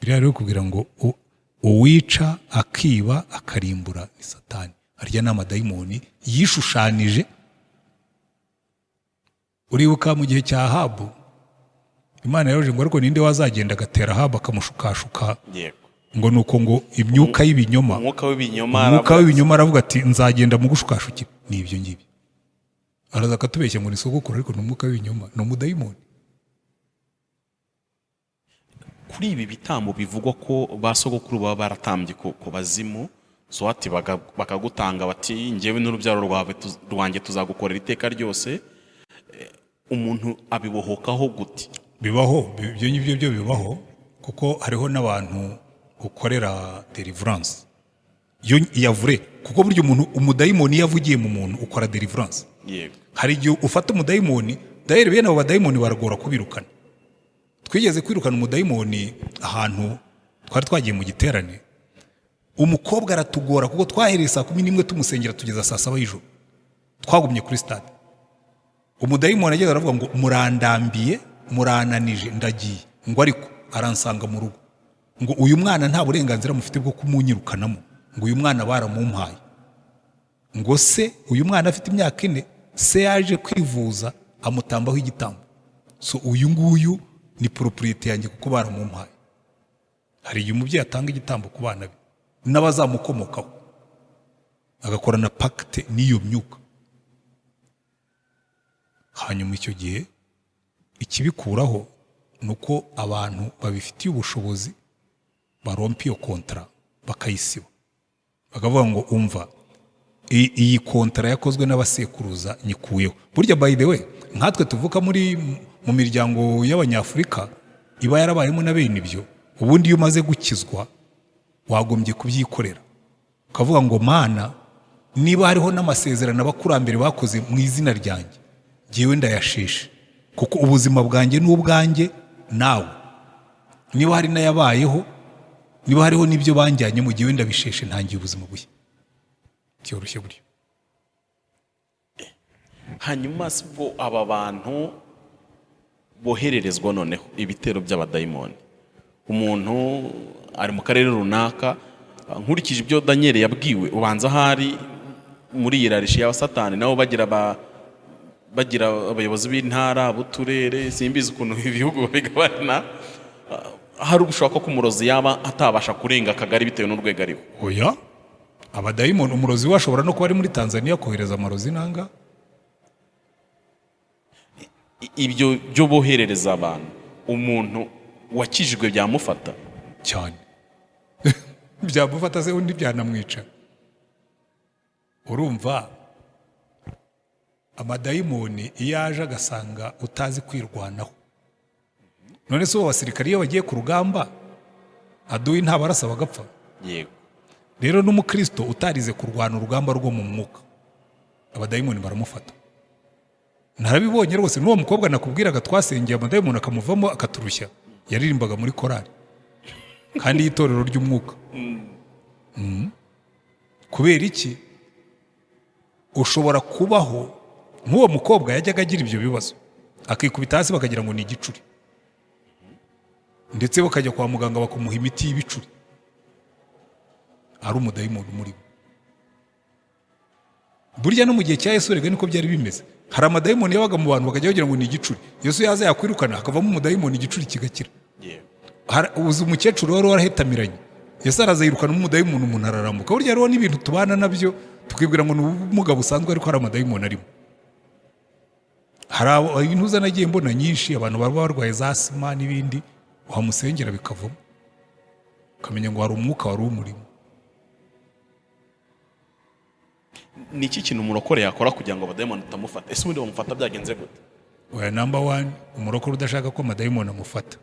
Biriya rero kugira ngo uwica akiba akarimbura ni Satani. Arya ni amadayimoni yishushanije. Uribuka mu gihe cya Ahabu, Imana yaroje ngo ariko ninde wazagenda agatera Ahabu akamushukashuka? Ngo nuko ngo imyuka y'ibinyoma, umwuka w'ibinyoma aravuga ati nzagenda mu gushukashukira. Ni ibyo ngibyo. Araza akatubeshya ngo ni sogokuru, ariko ni umwuka w'ibinyoma, ni umudayimoni. Kuri ibi bitambo bivugwa ko basogokuru baba baratambye ku bazimu, so ati bakagutanga bati ngewe n'urubyaro rwanjye tuzagukorera iteka ryose, umuntu abibohokaho gute? Bibaho, ibyo ngibyo byo bibaho, kuko hariho n'abantu ukorera deliverance yo yavure, kuko burya umuntu umudayimoni yavugiye mu muntu ukora deliverance. yego Hari igihe ufata umudayimoni, dahera bene abo badayimoni baragora kubirukana. Twigeze kwirukana umudayimoni ahantu twari twagiye mu giterane, umukobwa aratugora kuko twahereye saa 11 tumusengera tugeza saa 7 y'ijoro, twagumye kuri stade. Umudayimoni ageze aravuga ngo murandambiye, murananije, ndagiye. Ngo ariko aransanga mu rugo, ngo uyu mwana nta burenganzira mufite bwo kumunyirukanamo, ngo uyu mwana baramumpaye. Ngo se uyu mwana afite imyaka 4, se yaje kwivuza amutambaho igitambo, so uyu nguyu ni propriete yanjye kuko baramumpaye. Hari igihe umubyeyi atanga igitambo ku bana be n'abazamukomokaho, agakorana pacte n'iyo myuka. Hanyuma icyo gihe ikibikuraho nuko abantu babifitiye ubushobozi barompa iyo kontra bakayisiba, bakavuga ngo umva iyi kontra yakozwe n'abasekuruza nyikuyeho. Burya by the way, nkatwe tuvuka mu miryango y'abanyafurika iba yarabayemo na bene ibyo, ubundi iyo umaze gukizwa wagombye kubyikorera, ukavuga ngo Mana, niba hariho n'amasezerano abakurambere bakoze mu izina ryanjye, jyewe ndayasheshe, kuko ubuzima bwanjye n'ubwanjye nawe. Niba hari n'ayabayeho, niba hariho n'ibyo banjyanye mu gihe ndabisheshe, ntangiye ubuzima bushya. Byoroshye buryo. hanyuma sibwo aba bantu bohererezwa noneho ibitero by'abadayimoni. Umuntu ari mu karere runaka, nkurikije ibyo Daniel yabwiwe, ubanza hari muri hierarchy ya Satani nabo bagira abayobozi b'intara, b'uturere, simbizi ukuntu ibihugu bigabana. Hari ubushoboka ko umurozi yaba atabasha kurenga akagari bitewe n'urwego ariho. Oya, abadayimoni umurozi washobora no kuba ari muri Tanzania kohereza amarozi nanga. Ibyo byo boherereza abantu, umuntu wakijijwe byamufata cyane. Byamufata se undi byanamwica. Urumva amadayimoni iyo aje agasanga utazi kwirwanaho, none se abasirikari iyo bagiye ku rugamba aduyi ntabarasa bagapfa. yego Rero n'umukristo utarize kurwana urugamba rwo mu mwuka, abadayimoni baramufata. Narabibonye rwose, n'uwo mukobwa nakubwiraga twasengeye amadayimoni akamuvamo akaturushya, yaririmbaga muri korali kandi y'itorero ry'umwuka. Kubera iki? Ushobora kubaho nk'uwo mukobwa yajyaga agira ibyo bibazo, akikubita hasi bakagira ngo ni igicuri, ndetse bakajya kwa muganga bakamuha imiti y'ibicuri, ari umudayimoni umurimo. Burya no mu gihe cya Yesu rega niko byari bimeze. Hari amadayimoni yabaga mu bantu bakajya bagira ngo ni igicuri, Yesu yaza yakwirukana hakavamo umudayimoni igicuri kigakira. Uzi umukecuru wari warahetamiranye, Yesu araza yirukana umudayimoni, umuntu ararambuka. Burya rero n'ibintu tubana nabyo tukibwira ngo ni ubumuga busanzwe, ariko hari amadayimoni arimo. Hari ibintu uzanagiye mbona nyinshi, abantu baba barwaye za asima n'ibindi, wamusengera bikavamo, ukamenya ngo hari umwuka wari umurimo. Ni iki kintu umurokore yakora kugira ngo abadayimoni batamufata? Ese ubundi bamufata byagenze gute? Oya, number 1, umurokore udashaka ko amadayimoni amufata.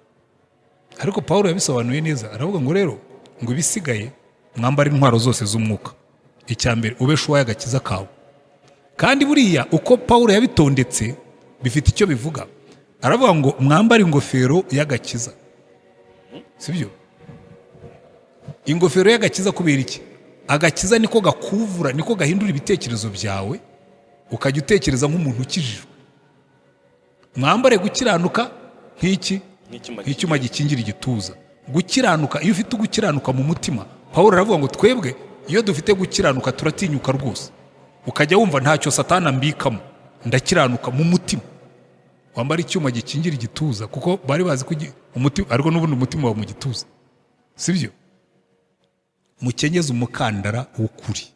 Ariko Pawulo yabisobanuye neza, aravuga ngo rero ngo ibisigaye mwambare intwaro zose z'umwuka. Icyambere ube shuwa y'agakiza kawe. Kandi buriya uko Pawulo yabitondetse bifite icyo bivuga. Aravuga ngo mwambare ingofero y'agakiza. Sibyo? Ingofero y'agakiza kubera iki? Agakiza niko gakuvura, niko gahindura ibitekerezo byawe ukajya utekereza nk'umuntu ukijijwe. Mwambare gukiranuka nk'iki? Nk'icyuma gikingira igituza. Gukiranuka, iyo ufite gukiranuka mu mutima, Pawulo aravuga ngo twebwe iyo dufite gukiranuka turatinyuka rwose, ukajya wumva ntacyo Satani ambikamo, ndakiranuka mu mutima. Wambara icyuma gikingira igituza, kuko bari bazi ko umutima, ariko n'ubundi umutima wa mu gituza, sibyo? Mukenyeze umukandara w'ukuri,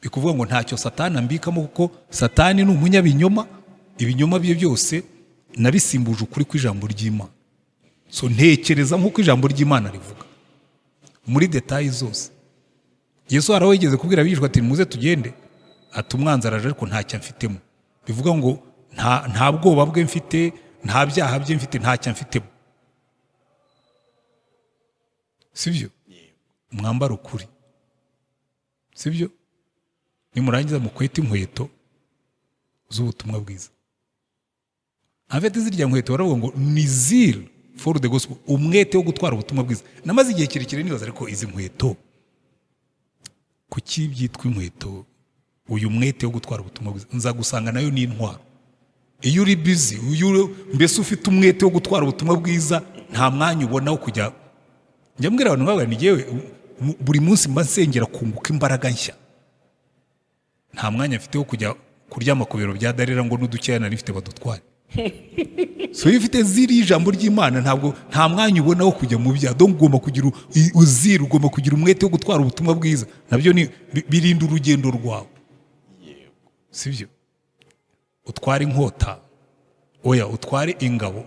bikuvuga ngo ntacyo Satani ambikamo, kuko Satani ni umunyabinyoma, ibinyoma bye byose nabisimbuje ukuri kw'ijambo ry'Imana. So ntekereza nk'uko ijambo ry'Imana rivuga muri details zose. Yesu arawegeze kubwira abigishwa ati muze tugende, ati umwanzi araje ariko ntacyo mfitemo. Bivuga ngo nta bwoba bwe mfite, nta byaha bye mfite, ntacyo mfitemo. Sibyo? Mwambara ukuri. sibyo? Nimurangiza mukwete inkweto z'ubutumwa bwiza. Afite zirya nkweto baravuga ngo ni zeal for the gospel, umwete wo gutwara ubutumwa bwiza. Namaze igihe kirekire nibaza ariko izi nkweto kuki byitwa inkweto? Uyu mwete wo gutwara ubutumwa bwiza nza gusanga nayo ni intwaro. Iyo uri busy, mbese ufite umwete wo gutwara ubutumwa bwiza, nta mwanya ubona wo kujya. Njya mbwira abantu nk'aba, ni jewe buri munsi mba nsengera kunguka imbaraga nshya. Nta mwanya mfite wo kujya kuryama ku biro bya Darira ngo n'udukeya nari mfite badutware. So iyo ufite ziri ijambo ry'Imana nta mwanya ubona wo kujya mu bya. Donc ugomba kugira uzira, ugomba kugira umwete wo gutwara ubutumwa bwiza. Nabyo ni birinda urugendo rwawe. Sibyo? Utware inkota, oya utware ingabo,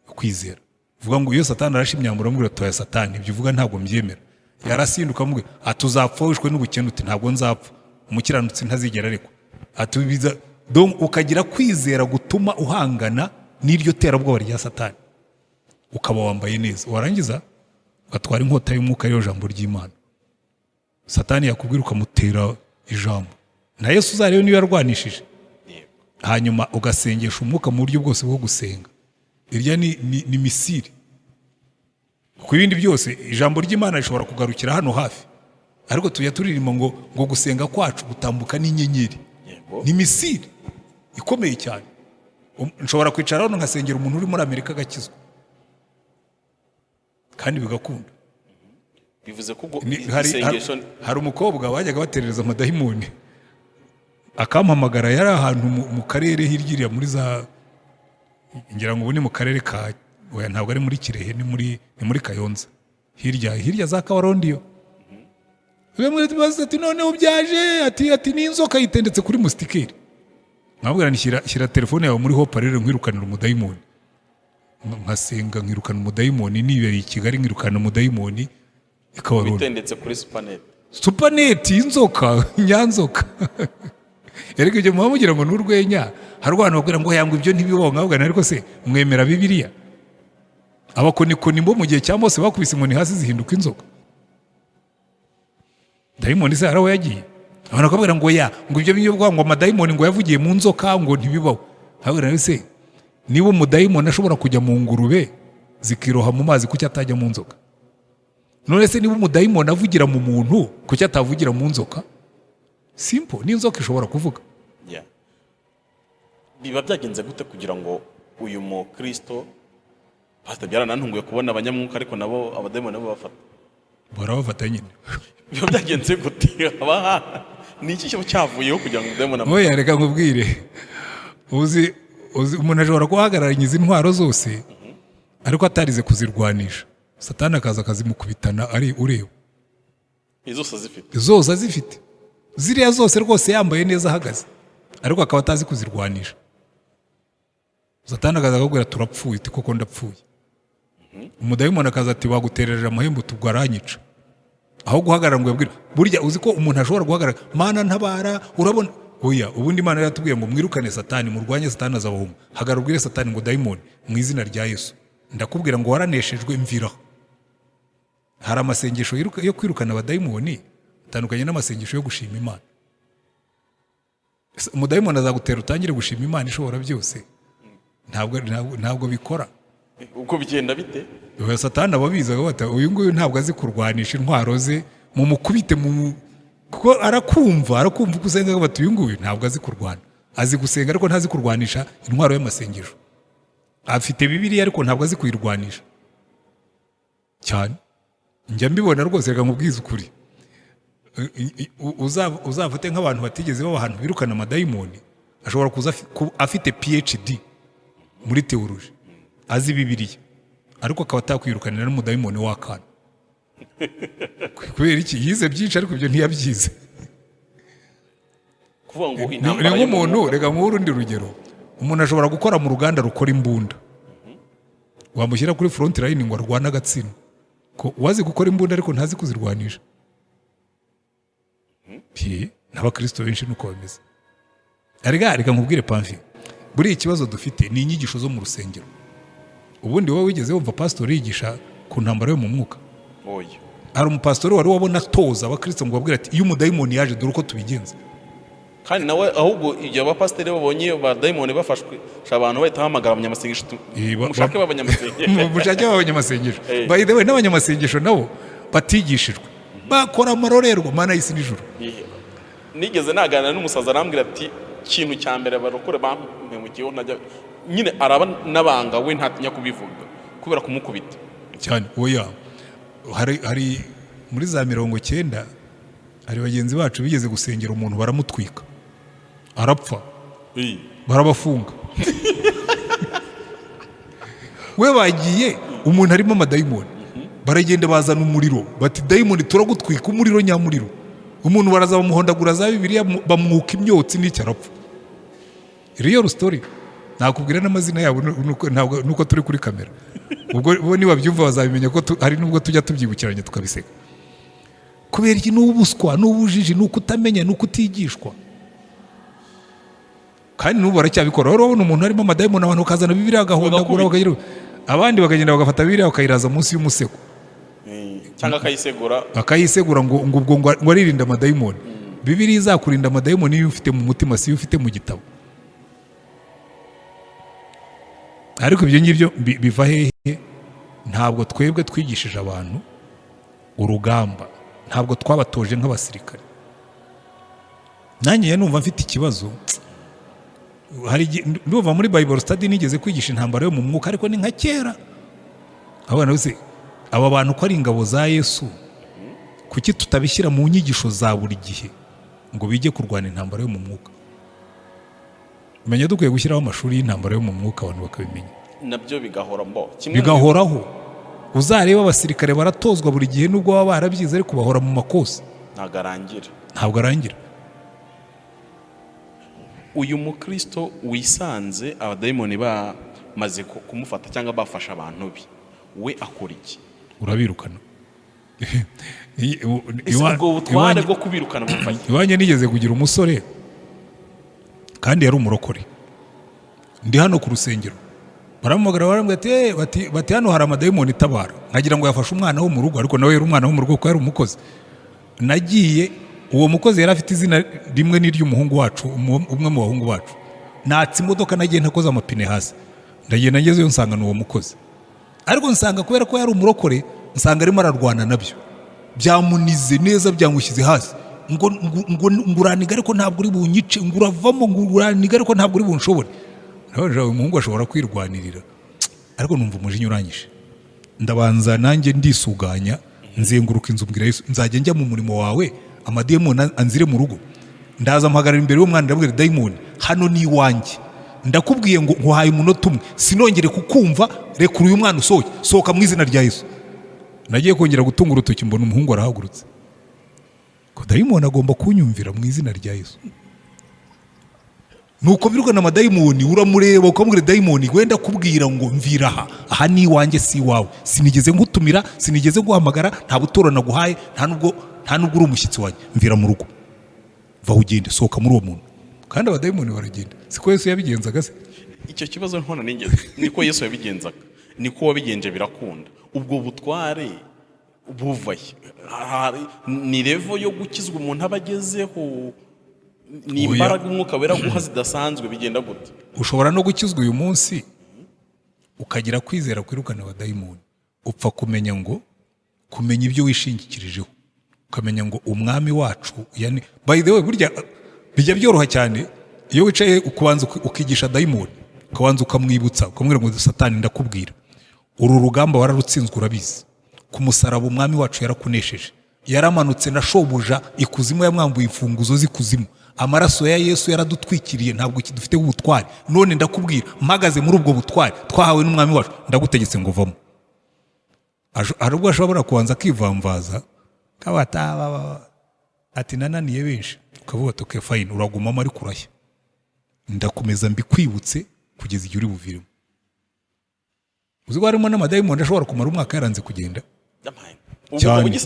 kwizera. Vuga ngo iyo Satani arashe imyambaro mbwira toya Satani, ibyo uvuga ntabwo mbyemera. Yarasinduka mbwira atuzapfoshwe n'ubukene, uti ntabwo nzapfa, umukiranutsi ntazigera ariko atubiza. Donc ukagira kwizera gutuma uhangana n'iryo terabwoba rya Satani, ukaba wambaye neza. Warangiza ugatwara inkota y'umwuka ariyo jambo ry'Imana. Satani yakubwira ukamutera ijambo, na Yesu uzarebe niyo yarwanishije. Hanyuma ugasengesha umwuka mu buryo bwose bwo gusenga. Irya ni misiri. Ku ibindi byose ijambo ry'Imana rishobora kugarukira hano hafi, ariko tujya turirimba ngo gusenga kwacu gutambuka n'inyenyeri. Ni misiri ikomeye cyane. Nshobora kwicara hano nkasengera umuntu uri muri Amerika agakizwa kandi bigakunda. Bivuze ko hari umukobwa wajyaga baterereza amadahimoni, akampamagara. Yari ahantu mu karere hirya muri za, ngira ngo ubu ni mu karere ka, oya ntabwo ari muri Kirehe, ni muri Kayonza, hirya za Kabarondiyo. Bamwe baza ati noneho byaje, ati n'inzoka yitendetse kuri mustikeri. Nkabwira ni shyira telefone yawe muri hoparere nkwirukanira umudayimoni. Nkasenga nkirukana umudayimoni, nibereye i Kigali nkirukana umudayimoni ikabarona. Bitendetse kuri Supanet inzoka, nyanzoka. Eriko ibyo mugira ngo n'urwenya, hari abantu bakubwira ngo yangwa ibyo ntibibaho. Nkabwira ariko se mwemera Bibiliya? Abakonikoni bo mu gihe cya Mose bakubise inkoni hasi zihinduka inzoka. Dayimoni se araho yagiye. Abantu bakubwira ngo ngo ibyo bivuga ngo amadayimoni ngo yavugiye mu nzoka ngo ntibibaho. Nkabwira se niba umudayimoni ashobora kujya mu ngurube zikiroha mu mazi, kuki atajya mu nzoka? None se niba umudayimoni avugira mu muntu, kuki atavugira mu nzoka? Simple, n'inzoka ishobora kuvuga. Biba byagenze gute kugira ngo uyu Mukristo, Pastor byaranantunguye kubona abanyamwuka ariko nabo abadayimoni nabo barabafata nyine. Biba byagenze gute? Ni iki cyo cyavuyeho kugira ngo umudayimoni oya reka nkubwire, uzi umuntu ashobora guhagararanya izi ntwaro zose ariko atarize kuzirwanisha. Satani akaza akazimukubitana ari ureba. Zose azifite. Ziriya zose rwose yambaye neza ahagaze, ariko akaba atazi kuzirwanisha. Satani akaza akakubwira turapfuye, uti koko ndapfuye. Umudayimoni akaza ati waguterereje amahembe utubwo aranyica. Aho guhagarara ngo yabwira, burya uzi ko umuntu ashobora guhagarara, Mana ntabara, urabona. Oya, ubundi Imana yatubwiye ngo mwirukane Satani, murwanye Satani azabahuma. Hagarara ubwire Satani ngo dayimoni mu izina rya Yesu, ndakubwira ngo waraneshejwe, mviraho. Hari amasengesho yo kwirukana abadayimoni atandukanye n'amasengesho yo gushima Imana. Umudayimoni azagutera utangire gushima Imana ishobora byose. Ntabwo bikora. Uko bigenda bite? Oya, Satani ababiza bata uyu nguyu ntabwo azi kurwanisha intwaro ze, mu mukubite kuko arakumva gusenga bati uyu nguyu ntabwo azi kurwana. Azi gusenga ariko ntazi kurwanisha intwaro y'amasengesho. Afite Bibiliya ariko ntabwo azi kuyirwanisha cyane. Njya mbibona rwose, reka nkubwize ukuri. Uzafate nk'abantu batigeze baba ahantu birukana amadayimoni, ashobora kuza afite PhD muri teoloji, azi Bibiliya ariko akaba atakwirukanira n'umudayimoni w'akana. Kubera iki? Yize byinshi ariko ibyo ntiyabyize. Kuvuga ngo intambara y'umuntu, reka nk'uru urundi rugero. Umuntu ashobora gukora mu ruganda rukora imbunda, wamushyira kuri front line ngo arwane agatsino, ko wazi gukora imbunda ariko ntazi kuzirwanisha. N'abakristo benshi nuko bameze. Reka nkubwire Pamfi, buri ikibazo dufite ni inyigisho zo mu rusengero. Ubundi wowe wigeze wumva pastor yigisha ku ntambara yo mu mwuka? Oya. hari umupasitori wari wabona atoza abakristo ngo babwire ati iyo umudayimoni yaje dore uko tubigenza. kandi nawe ahubwo igihe abapasiteri babonye abadayimoni bafashwe abantu bahita bahamagara abanyamasengesho mushake b'abanyamasengesho mushake b'abanyamasengesho. By the way, n'abanyamasengesho nabo batigishijwe bakora amarorerwa mana y'isi n'ijuru. nigeze naganira n'umusaza arambwira ati ikintu cya mbere barokore bampemukiyeho najya nyine araba n'abanga we ntatinya kubivuga kubera kumukubita cyane. Oya, hari muri za 90 hari bagenzi bacu bigeze gusengera umuntu baramutwika arapfa barabafunga. We bagiye umuntu harimo amadayimoni baragenda bazana umuriro bati dayimoni turagutwika, umuriro nyamuriro. Umuntu baraza bamuhondagura za Bibiliya bamwuka imyotsi n'icyo arapfa. Real story. Nakubwira n'amazina yabo nuko turi kuri kamera. Ubwo bo niba byumva bazabimenya ko hari nubwo tujya tubyibukiranye tukabiseka. Kubera iki n'ubuswa n'ubujiji n'ukutamenya n'ukutigishwa. Kandi n'ubu baracyabikora. Urabona umuntu harimo amadayimoni abantu kazana Bibiliya agahondagura bakagira abandi bakagenda bagafata Bibiliya bakayiraza munsi y'umusego. Cyangwa akayisegura ngo ubwo ngo aririnda amadayimoni. Bibiliya izakurinda amadayimoni iyo ufite mu mutima si ufite mu gitabo. Ariko ibyo ngibyo biva hehe? Ntabwo twebwe twigishije abantu urugamba, ntabwo twabatoje nk'abasirikare. Nanjye numva mfite ikibazo. Ndumva muri Bible study nigeze kwigisha intambara yo mu mwuka ariko ni nka kera. Abana bose aba bantu ko ari ingabo za Yesu, kuki tutabishyira mu nyigisho za buri gihe ngo bijye kurwana intambara yo mu mwuka? Menya dukwiye gushyiraho amashuri y'intambara yo mu mwuka abantu bakabimenya. Nabyo bigahoraho. Uzareba abasirikare baratozwa buri gihe nubwo baba barabyize ariko bahora mu makosa. Ntabwo arangira. Uyu mukristo wisanze abadayimoni bamaze kumufata cyangwa bafasha abantu bi, we akora iki? Urabirukana. Ubwo butware bwo kubirukana bufanye. Iwanye nigeze kugira umusore kandi yari umurokore. Ndi hano ku rusengero baramugara barambwira bati hano hari amadayimoni itabara. Nkagira ngo yafashe umwana wo mu rugo ariko nawe yari umwana wo mu rugo ko yari umukozi. Nagiye uwo mukozi yari afite izina rimwe n'iry'umuhungu wacu, umwe mu bahungu bacu. Natse imodoka nagiye ntakoze amapine hasi. Ndagenda ngezeyo nsanga n'uwo mukozi. Ariko nsanga kubera ko yari umurokore nsanga arimo ararwana nabyo. Byamunize neza byangushyize hasi. ngo uraniga ariko ntabwo uri bunyice, ngo uravamo ngo uraniga ariko ntabwo uri bunshobore. Naho umuhungu ashobora kwirwanirira ariko numva umujinya uranyishe. Ndabanza nanjye ndisuganya nzenguruka inzu mbwira Yesu nzajya njya mu murimo wawe amadayimoni anzire mu rugo. Ndaza mpagarara imbere y'umwana ndabwira dayimoni hano ni iwanjye, ndakubwiye ngo nguhaye umunota umwe sinongere kukumva, reka uyu mwana sohoka mu izina rya Yesu. Nagiye kongera gutunga urutoki mbona umuhungu arahagurutse. Ko dayimoni agomba kunyumvira mu izina rya Yesu. Nuko birukana amadayimoni uramureba ukamubwira dayimoni wenda kubwira ngo mvira aha ni iwanjye si iwawe, sinigeze ngutumira, sinigeze guhamagara, nta butoro naguhaye, nta nubwo uri umushyitsi wanjye, mvira mu rugo, va ugende, sohoka muri uwo muntu. Kandi abadayimoni baragenda. Siko Yesu yabigenzaga se? Icyo kibazo ntona ningeze niko Yesu yabigenzaga, niko wabigenje birakunda. Ubwo butware buvaye ni level yo gukizwa umuntu abagezeho, ni imbaraga umwuka wera guha zidasanzwe, bigenda gute? Ushobora no gukizwa uyu munsi ukagira kwizera kwirukana abadayimoni. Upfa kumenya ibyo wishingikirijeho, ukamenya ngo umwami wacu yani. By the way, burya bijya byoroha cyane iyo wicaye ukubanza ukigisha dayimoni, ukabanza ukamwibutsa ukamwira ngo Satani ndakubwira uru rugamba wararutsinzwe, urabizi ku musaraba umwami wacu yarakunesheje, yaramanutse na shobuja ikuzimu, yamwambuye imfunguzo z'ikuzimu, amaraso ya Yesu yaradutwikiriye, ntabwo kidufite ubutware. None ndakubwira mpagaze muri ubwo butware twahawe n'umwami wacu, ndagutegetse ngo vamo. Arubwo ashobora kubanza akivamvaza kabata ati nananiye benshi, ukavuga toke fine uragumamo ariko urashya, ndakomeza mbikwibutse kugeza igihe uri buviremo. Uzi ko harimo n'amadayimoni ashobora kumara umwaka yaranze kugenda cyane.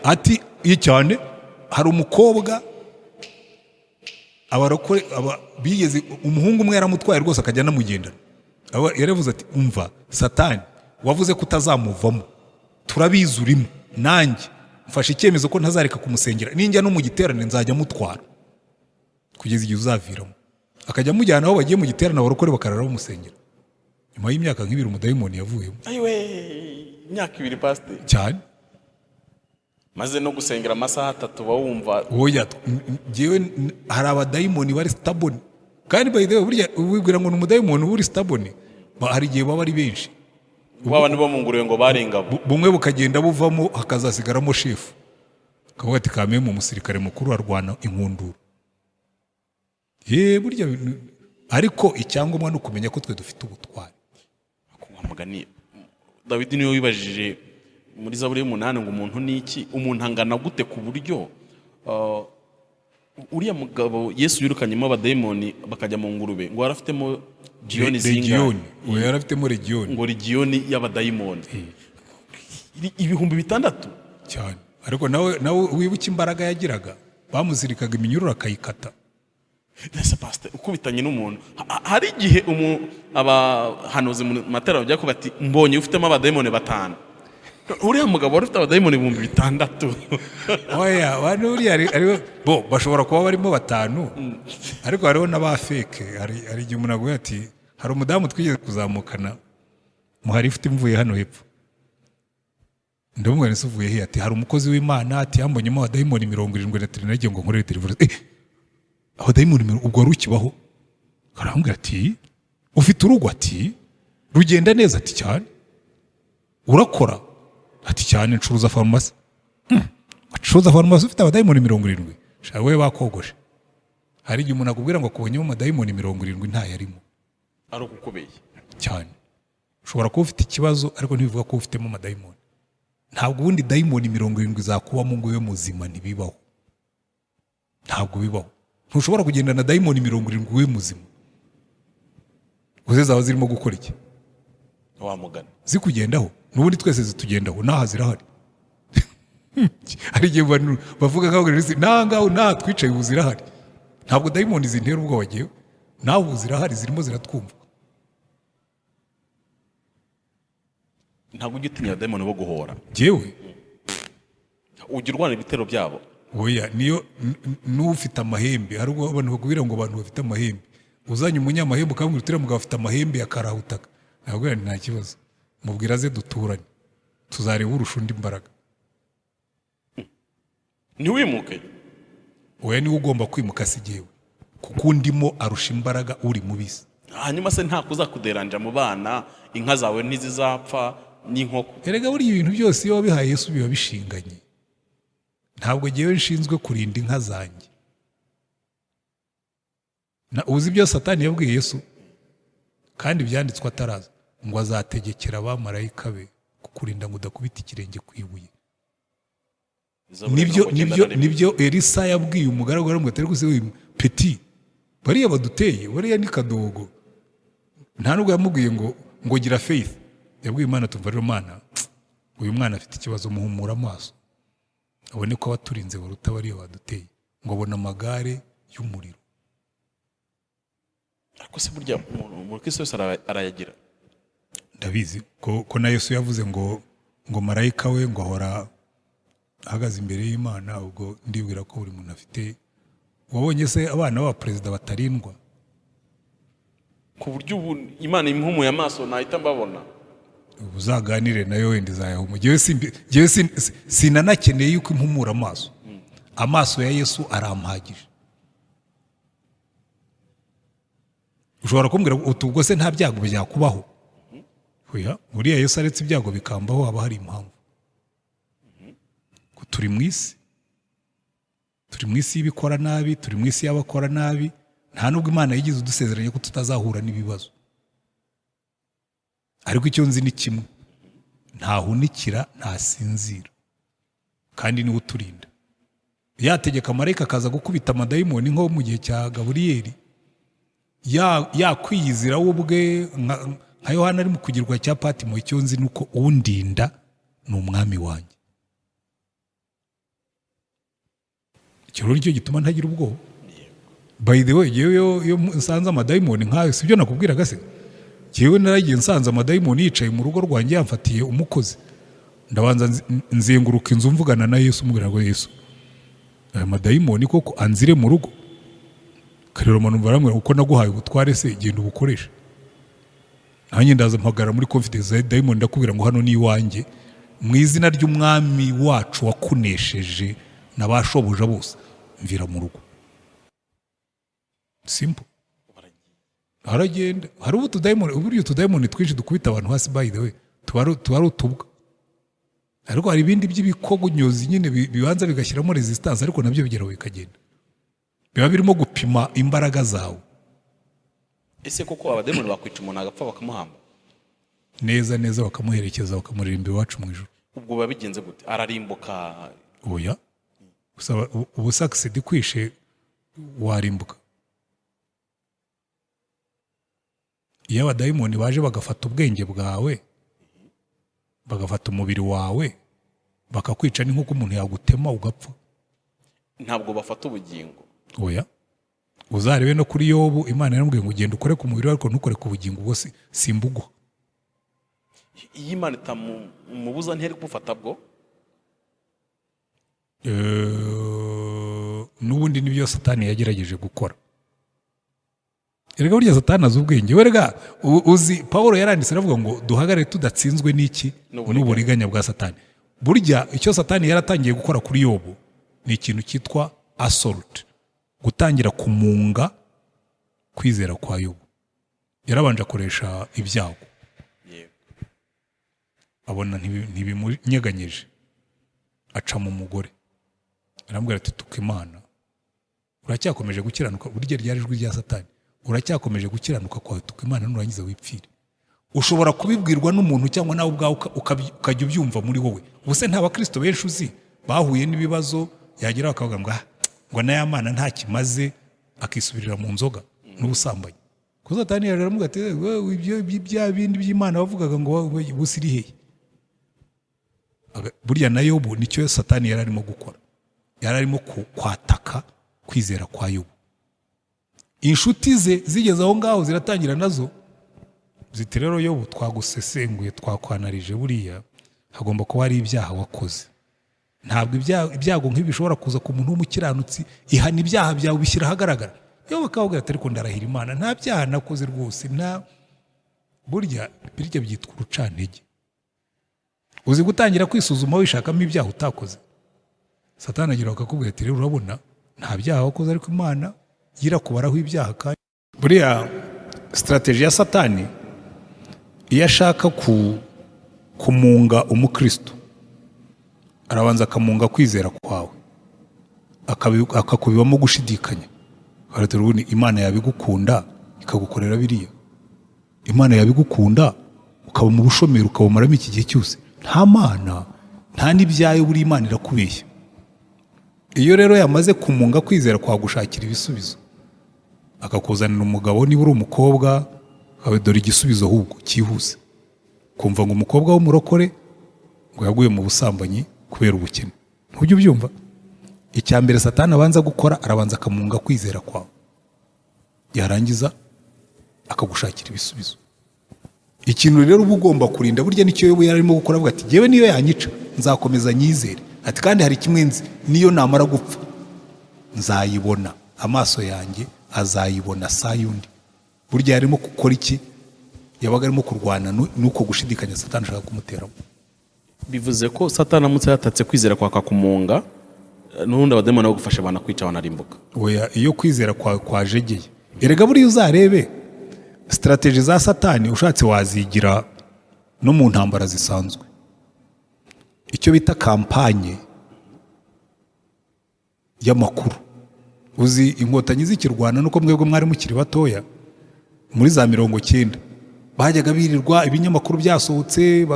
Ati iyo cyane hari umukobwa abarokore bigeze umuhungu umwe yaramutwaye rwose akajya namugendana. Yaravuze ati umva Satani wavuze ko utazamuvamo, turabizi urimo, nanjye mfashe icyemezo ko ntazareka kumusengera, ninjya no mu giterane nzajya mutwara kugeza igihe uzaviramo. Akajya amujyana aho bagiye mu giterane, abarokore bakarara bamusengera. Nyuma y'imyaka nk'ibiri umudayimoni yavuyemo. ayiwe imyaka 2 pastor Cyane. maze no gusengera amasaha 3 bawumva. Oya, jewe hari abadayimoni bari stubborn. Kandi by the way burya wibwira ngo n'umudayimoni uri stubborn, hari igihe baba ari benshi. Baba nibo mu ngurube ngo bari ingabo. Bumwe bukagenda buvamo hakazasigaramo shefu. Kavuga ati kame mu musirikare mukuru arwana inkundura. Burya ariko icyangombwa no kumenya ko twe dufite ubutwari. Mugani Dawidi niyo wibajije muri Zaburi 8 ngo umuntu ni iki, umuntu angana gute ku buryo uriya mugabo Yesu yirukanyemo abadayimoni bakajya mu ngurube ngo yarafitemo Giyoni zinga. Oya yarafitemo Legiyoni. Ngo Legiyoni y'abadayimoni. 6,000 cyane. Ariko nawe wibuka imbaraga yagiraga, bamuzirikaga iminyururu akayikata. Nese pastor ukubitanye n'umuntu hari igihe abahanuzi mu materaniro bya ko bati mbonye ufitemo abadayimoni 5. Uriya mugabo wari ufite abadayimoni 6,000. Oya wano uriya ari bo bashobora kuba barimo 5, ariko hariho n'abafeke. Hari igihe umuntu aguye ati hari umudamu twigeze kuzamukana muhari ufite imvuye hano hepfo. Ndumwe nisuvuye he ati hari umukozi w'Imana ati yambonyemo abadayimoni 73 nagiye ngo nkorere deliverance. Abadayimoni ubwo rukibaho. Karambwira ati ufite urugo ati rugenda neza ati cyane. Urakora ati cyane ncuruza farumasi. Acuruza farumasi ufite abadayimoni 70. Shawe bakogoshe. Hari igihe umuntu akubwira ngo akubonyemo abadayimoni 70 nta yarimo. Ari ukubeye. Cyane. Ushobora kuba ufite ikibazo ariko ntibivuga ko ufitemo amadayimoni. Ntabwo ubundi dayimoni 70 zakubamo ngo yo muzima ntibibaho. Ntabwo bibaho. Ntushobora kugenda na dayimoni 70 we muzima. Uze zaho zirimo gukora iki? Wa mugani. Zikugendaho. Nubundi twese zitugendaho naha zirahari. Hari igihe bavuga ngo nangaho nta twicaye ubuzirahari. Ntabwo dayimoni zintera ubwo wagiye. Naho ubuzirahari zirimo ziratwumva. Ntabwo ugitinya dayimoni bo guhora. Jewe ugirwana ibitero byabo. Oya niyo n'ufite amahembe. Hari abantu bakubwira ngo abantu bafite amahembe. Uzanye umunyamahembe ukamubwira utira mugabo afite amahembe akarahutaka. Ntabwo nta kibazo. Mubwira ze duturanye. Tuzareba urushundi imbaraga. Ntiwimuke. Oya niwe ugomba kwimuka sigewe. Kuko ndimo arusha imbaraga uri mubisi. Hanyuma se nta kuzakuderanja mu bana, inka zawe ntizizapfa n'inkoko. Erega buri ibintu byose iyo wabihaye Yesu biba bishinganye. Ntabwo ngewe nshinzwe kurinda inka zanjye. Uzi ibyo Satani yabwiye Yesu kandi byanditswe ataraza ngo azategekera abamarayika be kukurinda ngo udakubita ikirenge ku ibuye. Nibyo Elisa yabwiye umugaragu aramubwira ati rwose peti bariya baduteye bariya ni kadogo. Nta nubwo yamubwiye ngo gira faith. Yabwiye Imana tumva rero Mana uyu mwana afite ikibazo muhumura amaso. Abone ko abaturinze baruta bariya baduteye ngo abona amagare y'umuriro. Ariko se burya muri Kristo Yesu arayagira. Ndabizi ko na Yesu yavuze ngo marayika we ngo ahora ahagaze imbere y'Imana. Ubwo ndibwira ko buri muntu afite. Wabonye se abana b'aba president batarindwa ku buryo ubu Imana imhumuye amaso nahita mbabona. Uzaganire nayo wenda izayaho. Jewe sinanakeneye yuko impumura amaso. Amaso ya Yesu arampagije. Ushobora kumbwira ubwo se nta byago byakubaho? Oya, buriya Yesu aretse ibyago bikambaho haba hari impamvu. Turi mu isi. Turi mu isi y'ibikora nabi, turi mu isi y'abakora nabi. Nta nubwo Imana yigize udusezeranye ko tutazahura n'ibibazo. Ariko icyo nzi ni kimwe. Ntahunikira, ntasinzira. Kandi niwe uturinda. Yategeka marayika akaza gukubita amadayimoni nko mu gihe cya Gaburiyeli. Yakwiyizira we ubwe nka Yohana ari mu kugirwa cya Patimo. Icyo nzi nuko undinda ni umwami wanjye. Icyo rero nicyo gituma ntagira ubwoba. By the way, iyo nsanze amadayimoni nkayo sibyo nakubwiraga se. Jewe naragiye nsanze amadayimoni yicaye mu rugo rwanjye yamfatiye umukozi. ndabanza nzenguruka inzu mvugana na Yesu mubwira ngo Yesu aya madayimoni koko anzire mu rugo karero manumva baramwe uko naguhaye ubutware se genda ubukoresha nanjye ndaza mpagara muri confidence dayimoni ndakubwira ngo hano ni iwanjye mu izina ry'umwami wacu wakunesheje n'abashoboja bose mvira mu rugo simple haragenda hari uburyo tudayimoni twinshi dukubita abantu hasi by the way tuba utubwa ariko hari ibindi by'ibikogonyozi nyine bibanza bigashyiramo resistance ariko nabyo bigeraho bikagenda biba birimo gupima imbaraga zawe. Ese koko abademoni bakwica umuntu agapfa bakamuhamba neza bakamuherekeza bakamuririmba iwacu mu ijuru? Ubwo biba bigenze gute? Ararimbuka? Oya, ubu succeed kwishe warimbuka. Iyo abadayimoni baje bagafata ubwenge bwawe bagafata umubiri wawe bakakwica ni nk'uko umuntu yagutema ugapfa. Ntabwo bafata ubugingo. Oya, uzarebe no kuri Yobu Imana yaramubwiye ngo ugende ukore ku mubiri ariko ntukore ku bugingo bwo simbugwa. Iyi Imana itamubuza ntiyari kumufata bwo? N'ubundi nibyo Satani yagerageje gukora. Erega burya Satani azi ubwenge. Werega uzi Paulo yaranditse aravuga ngo duhagare tudatsinzwe n'iki n'uburiganya bwa Satani. Burya icyo Satani yaratangiye gukora kuri Yobu ni ikintu cyitwa assault, gutangira kumunga kwizera kwa Yobu. Yarabanje akoresha ibyago, abona ntibimunyeganyeje, aca mu mugore aramubwira ati tuka Imana, uracyakomeje gukiranuka. Burya ryari ijwi rya Satani, uracyakomeje gukiranuka kwawe, tuka Imana nurangiza wipfire. Ushobora kubibwirwa n'umuntu cyangwa nawe ubwawe ukajya ubyumva muri wowe. Ubuse nta bakristo benshi uzi bahuye n'ibibazo yagira bakavuga ngo n'aya Mana nta kimaze, akisubirira mu nzoga n'ubusambanyi. Kuko Satani yaramuga ati ibyo bya bindi by'Imana bavugaga ngo busiri hehe. Burya na Yobu nicyo Satani yararimo gukora, yararimo kwataka kwizera kwa Yobu. Inshuti ze zigeze aho ngaho ziratangira nazo ziti rero Yobu twagusesenguye twakwanarije, buriya hagomba kuba hari ibyaha wakoze. Ntabwo ibyago nk'ibi bishobora kuza ku muntu w'umukiranutsi, ihana ibyaha byawe bishyira ahagaragara. Yobu akabwira ati ariko ndarahira Imana nta byaha nakoze rwose. Burya birya byitwa urucantege. Uzi gutangira kwisuzuma wishakamo ibyaha utakoze. Satani agira akakubwira ati rero urabona nta byaha wakoze ariko Imana yirakubaraho ibyaha. Kandi buriya strategy ya Satani iyo ashaka kumunga umukristo arabanza akamunga kwizera kwawe, akakubibamo gushidikanya. Baraterubuni Imana yabigukunda ikagukorera biriya. Imana yabigukunda ukaba mu bushomeri ukabumaramo iki gihe cyose. Nta Mana nta n'ibyayo, buri Imana irakubeshya. Iyo rero yamaze kumunga kwizera kwa gushakira ibisubizo, akakuzanira umugabo niba uri umukobwa, dore igisubizo ahubwo cyihuse. Kumva ngo umukobwa w'umurokore ngo yaguye mu busambanyi kubera ubukene. Ntujye ubyumva? Icya mbere Satani abanza gukora, arabanza akamunga kwizera kwawe, yarangiza akagushakira ibisubizo. Ikintu rero uba ugomba kurinda, burya nicyo Yobu yararimo gukora, avuga ati jyewe niyo yanyica nzakomeza nyizere. Ati kandi hari kimwe nzi, niyo namara gupfa nzayibona, amaso yanjye azayibona saa yundi. Burya yarimo gukora iki? Yabaga arimo kurwana nuko gushidikanya Satani ashaka kumuteramo. Bivuze ko Satani amutse yatatse kwizera kwa kakumunga, n'ubundi abademoni bo gufasha abantu kwica banarimbuka. Oya, iyo kwizera kwajegeye. Erega buriya uzarebe strategy za Satani ushatse wazigira no mu ntambara zisanzwe. Icyo bita kampanye y'amakuru. Uzi inkotanyi zikirwana nuko mwebwe mwari mukiri batoya muri za 90 bajyaga birirwa ibinyamakuru byasohotse,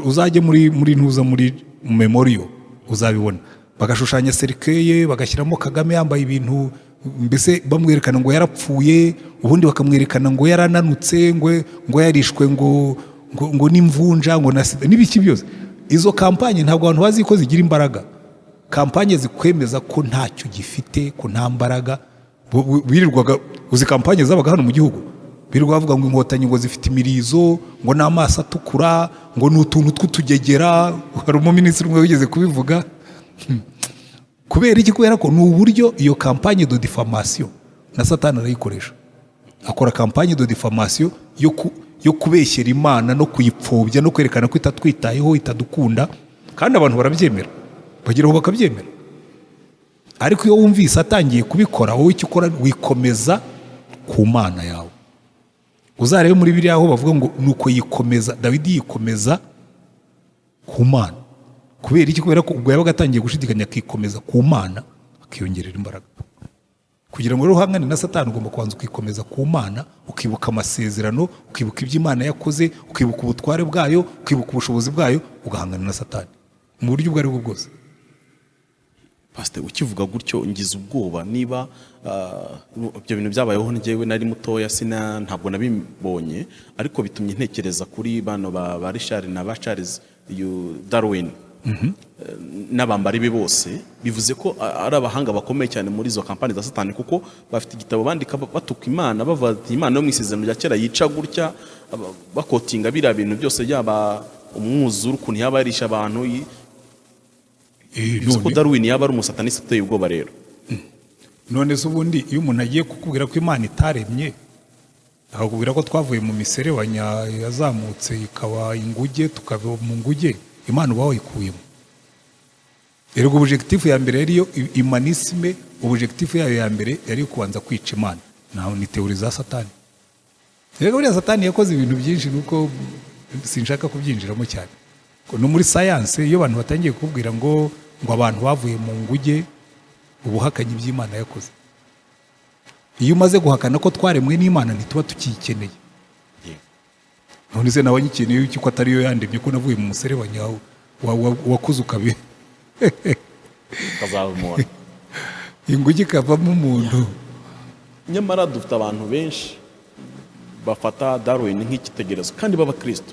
uzajye muri ntuza muri memorial uzabibona, bagashushanya serikeye bagashyiramo Kagame yambaye ibintu, mbese bamwerekana ngo yarapfuye, ubundi bakamwerekana ngo yarananutse, ngo yarishwe ngo n'imvunja, ngo na sida n'ibiki byose. Izo kampanye ntabwo abantu bazi ko zigira imbaraga. Kampanye zikwemeza ko ntacyo gifite, ko nta mbaraga. Birirwaga uzi kampanye zabaga hano mu gihugu birirwa bavuga ngo inkotanyi ngo zifite imirizo, ngo n'amaso atukura, ngo ni utuntu tw'utugegera. Hari umuminisitiri umwe wigeze kubivuga. Kubera iki? Kubera ko ni uburyo iyo campagne de diffamation na Satani arayikoresha. Akora campagne de diffamation yo kubeshyera Imana no kuyipfobya no kwerekana ko itatwitayeho, itadukunda, kandi abantu barabyemera, bageraho bakabyemera. Ariko iyo wumvise atangiye kubikora, wowe icyo ukora wikomeza ku Mana yawe. Uzarebe muri Bibiliya aho bavuga ngo nuko yikomeza, Dawidi yikomeza ku Mana. Kubera iki? Kubera ko ubwo yabaga atangiye gushidikanya akikomeza ku Mana, akiyongerera imbaraga. Kugira ngo rero uhangane na Satani ugomba kubanza ukikomeza ku Mana, ukibuka amasezerano, ukibuka ibyo Imana yakoze, ukibuka ubutware bwayo, ukibuka ubushobozi bwayo, ugahangana na Satani mu buryo ubwo ari bwo bwose. Pastor, ukivuga gutyo ngize ubwoba niba ibyo bintu byabayeho njyewe nari mutoya ntabwo nabibonye, ariko bitumye ntekereza kuri bano ba Richard na ba Charles Darwin n'abambari be bose. Bivuze ko ari abahanga bakomeye cyane muri izo kampani za Satani, kuko bafite igitabo bandika batuka Imana, bavuga ati Imana yo mu isezerano rya kera yica gutya, bakotinga biriya bintu byose, yaba umwuzure ukuntu yaba yarisha abantu. Bivuze ko Darwin yaba ari umusataniste uteye ubwoba rero. None se ubundi iyo umuntu agiye kukubwira ko Imana itaremye, akakubwira ko twavuye mu miserebanya yazamutse ikaba inguge, tukava mu nguge, Imana uba wayikuyemo. Ergo objectif ya mbere yari yo humanisme, objectif yayo ya mbere yari kubanza kwica Imana. Naho ni teori za Satani. Ergo buriya Satani yakoze ibintu byinshi, nuko sinshaka kubyinjiramo cyane. No muri science iyo abantu batangiye kubwira ngo abantu bavuye mu nguge, ubuhakanyi by'Imana yakoze. Iyo umaze guhakana ko twaremwe n'Imana ntituba tukiyikeneye. None se nawe nyikeneye yuko atari yo yandemye, ko navuye mu muserebanya wakuze ukabe kazabumona inguge kavamo umuntu. Nyamara dufite abantu benshi bafata Darwin nk'ikitegerezo kandi baba Kristo,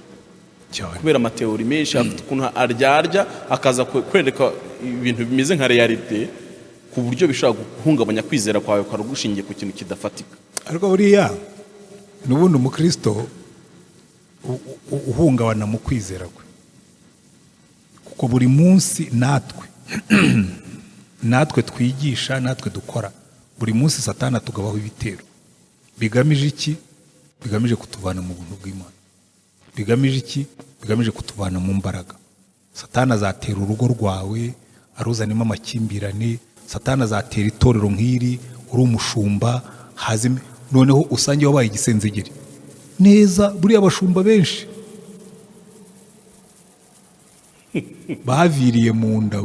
kubera amateori menshi afite ukuntu aryarya akaza kwereka ibintu bimeze nka realite, ku buryo bishobora guhungabanya kwizera kwawe karugushingiye ku kintu kidafatika. Ariko buriya n'ubundi umukristo uhungabana mu kwizera kwe, kuko buri munsi natwe twigisha, natwe dukora, buri munsi Satani tugabaho ibitero. Bigamije iki? Bigamije kutuvana mu buntu bw'Imana. Bigamije iki? Bigamije kutuvana mu mbaraga. Satani azatera urugo rwawe aruzanimo amakimbirane. Satani azatera itorero nk'iri, uri umushumba hazime, noneho usange wabaye igisenzegeri. Neza buriya abashumba benshi baviriye mu nda,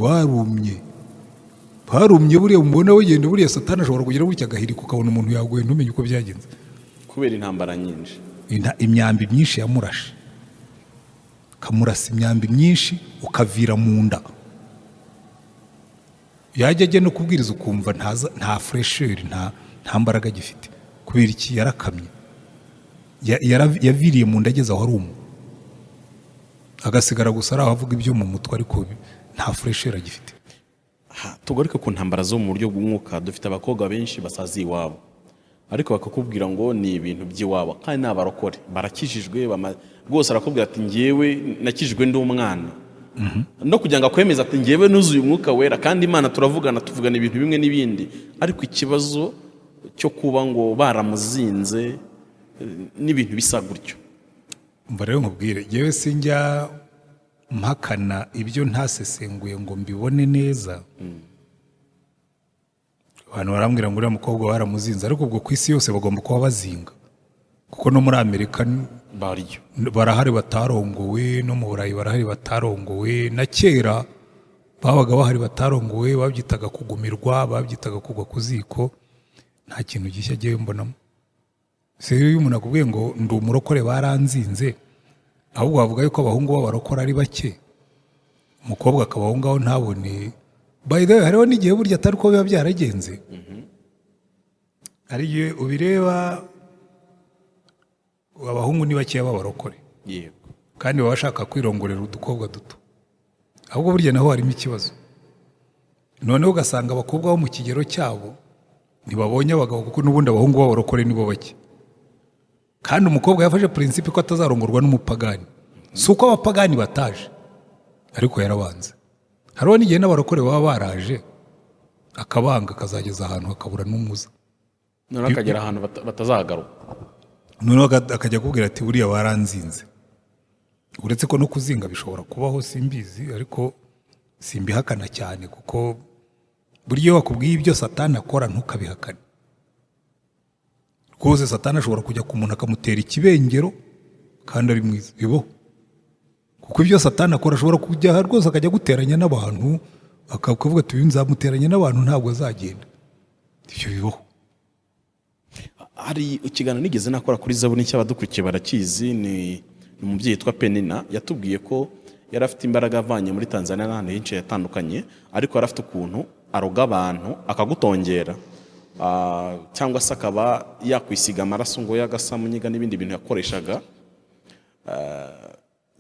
barumye buriya mubona wegenda, buriya Satani ashobora kugira gutya agahirika ukabona umuntu yaguye ntumenye uko byagenze, kubera intambara nyinshi, imyambi myinshi yamurashe, kamurasa imyambi myinshi ukavira mu nda. Yajya ajya no kubwiriza ukumva nta fresheur, nta mbaraga gifite. Kubera iki? Yarakamye, yaviriye mu nda ageze aho aruma, agasigara gusa ari avuga ibyo mu mutwe, ariko nta fresheur agifite. Tugaruke ku ntambara zo mu buryo bw'umwuka. Dufite abakobwa benshi basazi iwabo, ariko bakakubwira ngo ni ibintu by'iwabo, kandi ni abarokore, barakijijwe rwose. Arakubwira ati njyewe nakijijwe ndi umwana, no kugira ngo akwemeze ati njyewe nuzuye umwuka wera, kandi Imana turavugana ibintu bimwe n'ibindi. Ariko ikibazo cyo kuba ngo baramuzinze n'ibintu bisa gutyo. Mva rero nkubwire, njyewe sinjya mpakana ibyo ntasesenguye ngo mbibone neza. Abantu barambwira ngo uriya mukobwa baramuzinze, ariko ubwo ku isi yose bagomba kuba bazinga, kuko no muri Amerika barahari batarongowe, no mu Burayi barahari batarongowe, na kera babaga bahari batarongowe, babyitaga kugumirwa, babyitaga kugwa ku ziko. Nta kintu gishya agiye mbonamo. Se iyo umuntu akubwiye ngo ndi umurokore baranzinze, ahubwo bavuga yuko abahungu b'abarokora ari bake, umukobwa akabaho ngaho ntabone. By the way, hariho n'igihe burya atari uko biba byaragenze. Hari igihe ubireba abahungu ni bakeya b'abarokore, kandi baba bashaka kwirongorera udukobwa duto, ahubwo burya naho harimo ikibazo. Noneho ugasanga abakobwa bo mu kigero cyabo ntibabonye abagabo, kuko n'ubundi abahungu b'abarokore nibo bake. kandi umukobwa yafashe prinsipe ko atazarongorwa n'umupagani. Si uko abapagani bataje, ariko yarabanze. Hariho n'igihe n'abarokore baba baraje akabanga, akazageza ahantu hakabura n'umuza, noneho akagera ahantu batazagaruka, noneho akajya kubwira ati buriya baranzinze. Uretse ko no kuzinga bishobora kubaho, simbizi, ariko simbihakana cyane, kuko buryo wakubwiye ibyo Satani akora ntukabihakane. Rwose Satani ashobora kujya ku muntu akamutera ikibengero kandi ari mwiza, bibaho. Kuko ibyo Satani akora ashobora kujya rwose akajya guteranya n'abantu, akavuga ati uyu nzamuteranya n'abantu ntabwo azagenda. Ibyo bibaho. Hari ikiganiro nigeze nakora kuri Zaburi Nshya, abadukurikiye barakizi, ni umubyeyi witwa Penina, yatubwiye ko yari afite imbaraga avanye muri Tanzania n'ahantu henshi hatandukanye, ariko yari afite ukuntu aroga abantu akagutongera, cyangwa se akaba yakwisiga amaraso ngo y'agasamunyiga n'ibindi bintu yakoreshaga,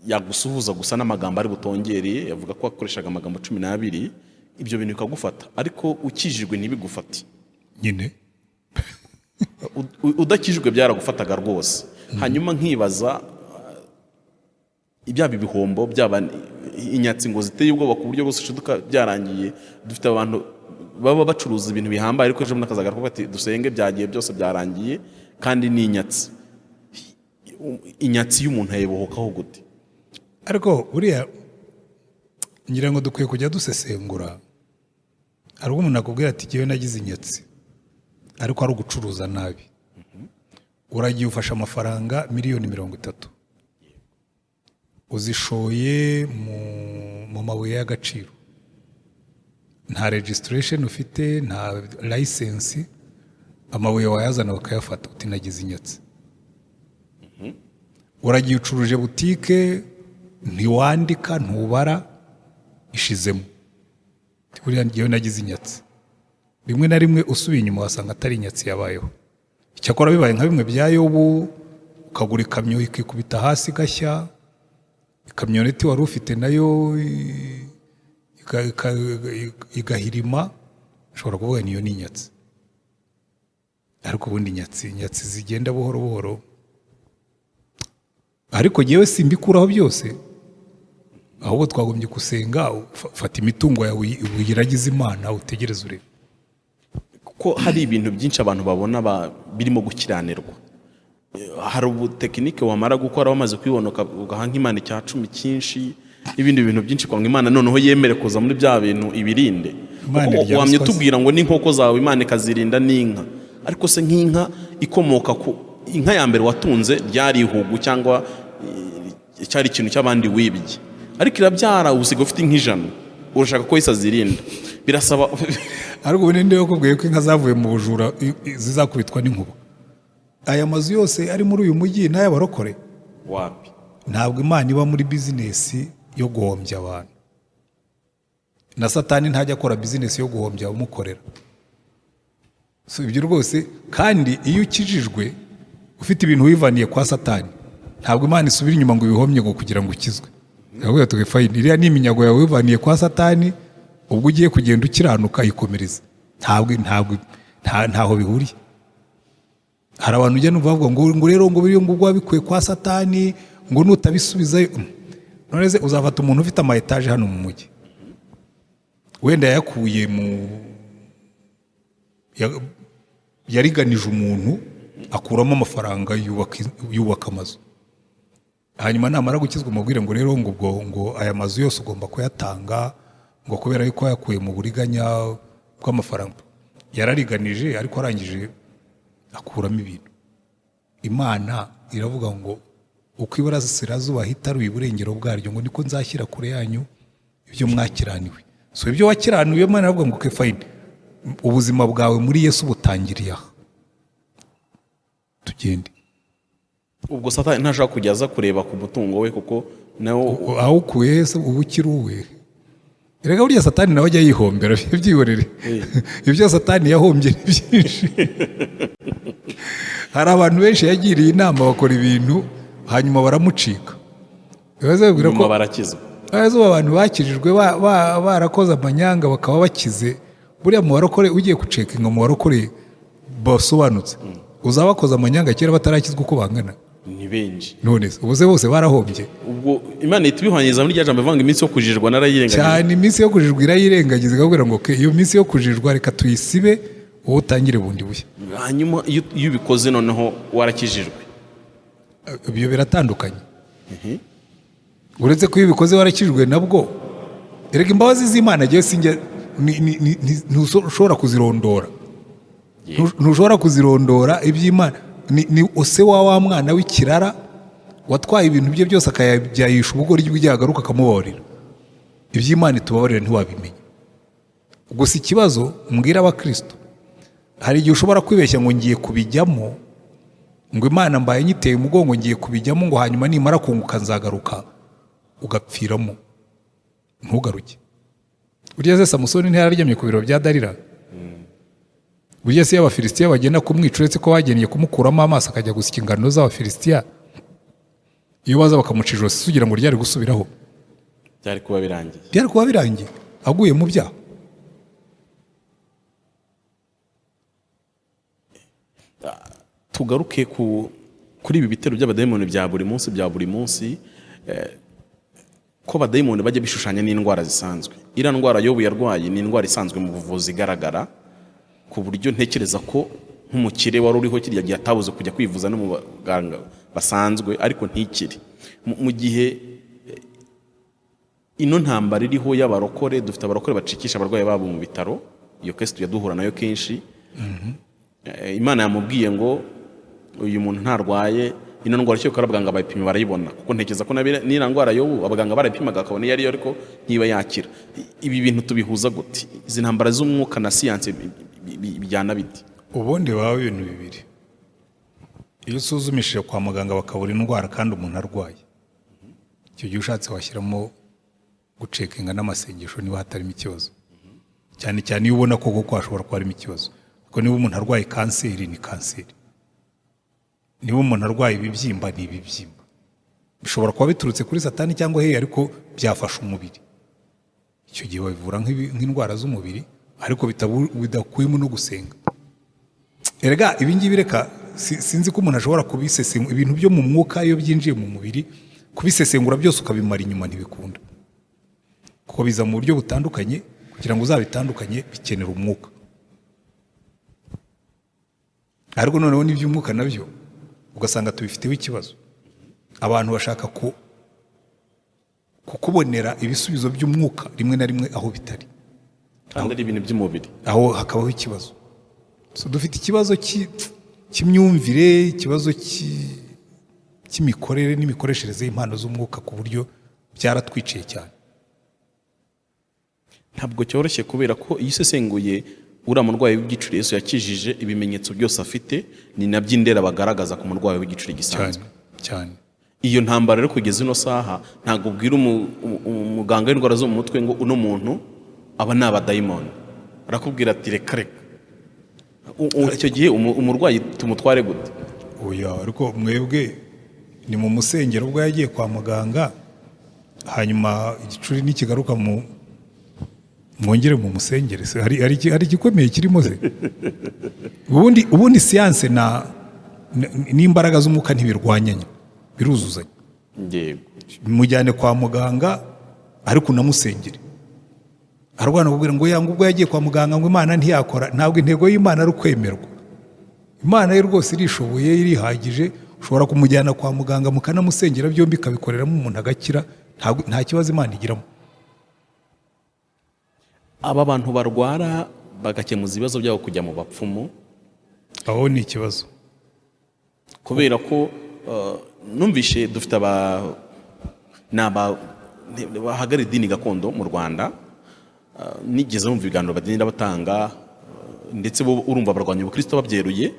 yagusuhuza gusa n'amagambo ari butongereye. Yavuga ko akoreshaga amagambo 12, ibyo bintu bikagufata, ariko ukijijwe ntibigufate nyine. Udakijijwe byaragufataga rwose. Hanyuma nkibaza ibyaba ibihombo, byaba inyatsi ngo ziteye ubwoba ku buryo bwose ushiduka byarangiye. Dufite abantu baba bacuruza ibintu bihambaye, ariko ejo n'akazagara kuko ati dusenge byagiye byose byarangiye, kandi ni inyatsi y'umuntu ayibohokaho gute? Ariko buriya ngira ngo dukwiye kujya dusesengura. Hari umuntu akubwira ati jyewe nagize inyatsi, ariko ari ugucuruza nabi. Uragiye ufasha amafaranga miliyoni 30, uzishoye mu mabuye y'agaciro, nta registration ufite, nta license, amabuye wayazana bakayafata, uti nagize inyatsi. Uragiye ucuruje butike, ntiwandika, ntubara, ishizemo, buriya ngiye nagize inyatsi. Rimwe na rimwe usubiye inyuma wasanga atari inyatsi yabayeho. Icyakora bibaye nka bimwe bya Yobu, ukagura ikamyo ikikubita hasi gashya, ikamyoneti wari ufite nayo igahirima, ushobora kuvuga niyo ni inyatsi. Ariko ubundi inyatsi zigenda buhoro buhoro. Ariko ngewe simbikuraho byose, ahubwo twagombye gusenga, ufata imitungo yawe uyiragize Imana, utegereze urebe. Ko hari ibintu byinshi abantu babona birimo gukiranirwa. Hari ubutekinike wamara gukora wamaze kwibonoka ugaha nk'Imana icya 10 cyinshi, ibindi bintu byinshi kwa Imana noneho yemere kuza muri bya bintu ibirinde. Wamye tubwira ngo n'inkoko zawe Imana ikazirinda n'inka, ariko se nk'inka ikomoka ku inka ya mbere watunze ryari ihugu cyangwa cyari ikintu cy'abandi wibye, ariko irabyara usiga ufite nk'ijana, urashaka ko isa zirinda, birasaba. Ariko ubu ninde yakubwiye ko inka zavuye mu bujura zizakubitwa n'inkuba? Aya mazu yose ari muri uyu mujyi n'ay'abarokore wapi? Ntabwo Imana iba muri business yo guhombya abantu, na Satani ntajya akora business yo guhombya abamukorera. So ibyo rwose, kandi iyo ukijijwe ufite ibintu wivaniye kwa Satani, ntabwo Imana isubira inyuma ngo ibihomye ngo kugira ngo ukizwe. Yavuga ati fine, iriya ni iminyago yawe wivaniye kwa Satani, ubwo ugiye kugenda ukiranuka ikomereza. Ntaho bihuriye. Hari abantu ujya numva bavuga ngo rero ngo biriyo ngo wabikuye kwa Satani, ngo nutabisubizayo. Noneze uzafata umuntu ufite ama etage hano mu mujyi, wenda yakuye yariganije umuntu, akuramo amafaranga yubaka amazu, hanyuma namara gukizwa umubwire ngo rero ngo aya mazu yose ugomba kuyatanga, ngo kubera yuko yakuye mu buriganya bw'amafaranga. Yarariganije, ariko arangije akuramo ibintu. Imana iravuga ngo uko iburasirazuba hitaruye iburengero bwaryo, ngo niko nzashyira kure yanyu ibyo mwakiraniwe. So ibyo wakiraniwe Imana iravuga ngo fine, ubuzima bwawe muri Yesu butangiriye aha, tugende. Ubwo Satani ntashaka kujyaza kureba ku mutungo we, kuko nawo aho ukuye se ubu kiruwe. Erega buriya Satani nawe ajya yihombera, byihorere. Ibyo Satani yahombye byinshi. Hari abantu benshi yagiriye inama bakora ibintu hanyuma baramucika. Bazabwira ko barakizwa. Azo abantu bakijijwe barakoze amanyanga bakaba bakize. Buriya mu barokore ugiye gucekinga mu barokore basobanutse, uzabakoze amanyanga kera batarakizwa uko bangana ni benshi. none se ubu se bose barahombye Ubwo Imana ihita ibihwanyiriza muri rya jambo ivuga ngo iminsi yo kujijwa narayirengagije. cyane. Iminsi yo kujijwa irayirengagiza ikabwira ngo "Okay, iyo minsi yo kujijwa reka tuyisibe wowe utangire bundi bushya." Hanyuma iyo ubikoze noneho warakijijwe. Ibyo biratandukanye. Uretse ko iyo ubikoze warakijwe nabwo erega imbabazi z'Imana giye sinjye ntushobora kuzirondora. Ntushobora kuzirondora iby'Imana. Ni ose wa mwana w'ikirara watwaye ibintu bye byose akayabyayisha ubugoryi bw'agaruka akamubabarira. Iby'Imana itubabarira ntiwabimenya. Gusa ikibazo mbwira abakristo, hari igihe ushobora kwibeshya ngo ngiye kubijyamo, ngo Imana mbaye nyiteye umugongo ngiye kubijyamo, ngo hanyuma nimara kunguka nzagaruka, ugapfiramo ntugaruke. Burya se Samusoni ntiyararyamye ku biro bya Dalila? Burya se y'Abafilisitiya bagenda kumwica uretse ko bageneye kumukuramo amaso akajya gusika ingano z'Abafilisitiya, iyo baza bakamuca ijosi sugira ngo ryari gusubiraho? Byari kuba birangiye. Byari kuba birangiye aguye mu byaha. Tugaruke kuri ibi bitero by'abadayimoni bya buri munsi ko abadayimoni bajya bishushanya n'indwara zisanzwe. Iriya ndwara Yobu yarwaye ni indwara isanzwe mu buvuzi igaragara, ku buryo ntekereza ko nk'umukire wari uriho kirya gihe atabuze kujya kwivuza no mu baganga basanzwe, ariko ntikiri. Mu gihe ino ntambara iriho y'abarokore, dufite abarokore bacikisha abarwayi babo mu bitaro, iyo kesi tujya duhura nayo kenshi. Imana yamubwiye ngo uyu muntu ntarwaye ino ndwara, cyo abaganga bayipima barayibona, kuko ntekereza ko n'ira ndwara Yobu abaganga barayipimaga akabona iyo ariyo, ariko ntiba yakira. Ibi bintu tubihuza gute? Izi ntambara z'umwuka na siyanse bijyana biti? Ubundi baba ibintu bibiri. Iyo usuzumishije kwa muganga bakabura indwara kandi umuntu arwaye, icyo gihe ushatse washyiramo gucekinga n'amasengesho niba hatarimo ikibazo, cyane cyane iyo ubona ko hashobora kuba harimo ikibazo. Kuko niba umuntu arwaye kanseri ni kanseri, niba umuntu arwaye ibibyimba ni ibibyimba. Bishobora kuba biturutse kuri Satani cyangwa hehe, ariko byafasha umubiri. Icyo gihe babivura nk'indwara z'umubiri, ariko bidakuyemo no gusenga. Erega ibi ngibi reka sinzi ko umuntu ashobora kubisesengura ibintu byo mu mwuka iyo byinjiye mu mubiri, kubisesengura byose ukabimara inyuma ntibikunda, kuko biza mu buryo butandukanye. Kugira ngo uzabitandukanye bikenera umwuka, ariko noneho n'iby'umwuka nabyo ugasanga tubifiteho ikibazo. Abantu bashaka kukubonera ibisubizo by'umwuka rimwe na rimwe aho bitari, kandi ari ibintu by'umubiri, aho hakabaho ikibazo. So dufite ikibazo cy'imyumvire, ikibazo cy'imikorere n'imikoreshereze y'impano z'umwuka, ku buryo byaratwiciye cyane. Ntabwo cyoroshye, kubera ko iyo usesenguye uriya murwayi w'igicuri Yesu yakijije, ibimenyetso byose afite ni nabyo indera bagaragaza ku murwayi w'igicuri gisanzwe cyane. Iyo ntambara rero kugeza ino saha, ntabwo ubwira umuganga w'indwara zo mu mutwe ngo uno muntu aba ni abadayimoni. Arakubwira ati reka reka. Icyo gihe umurwayi tumutware gute? Oya, ariko mwebwe ni mu musengero ubwo yagiye kwa muganga, hanyuma igicuri nikigaruka mwongere mu musengere. Hari igikomeye kirimo se? Ubundi siyanse n'imbaraga z'umwuka ntibirwanyanya, biruzuzanya. Mujyane kwa muganga ariko unamusengere. Arwana kubwira ngo yanga ubwo yagiye kwa muganga ngo Imana ntiyakora. Ntabwo intego y'Imana ari ukwemerwa. Imana ye rwose irishoboye, irihagije. Ushobora kumujyana kwa muganga mukanamusengera, byombi kabikoreramo umuntu agakira, nta kibazo Imana igiramo. Aba bantu barwara bagakemuza ibibazo byabo kujya mu bapfumu, aho ni ikibazo, kubera ko numvishe dufite bahagarariye idini gakondo mu Rwanda. Nigeze mu biganiro bagenda batanga, ndetse bo urumva barwanya ubukristo babyeruye,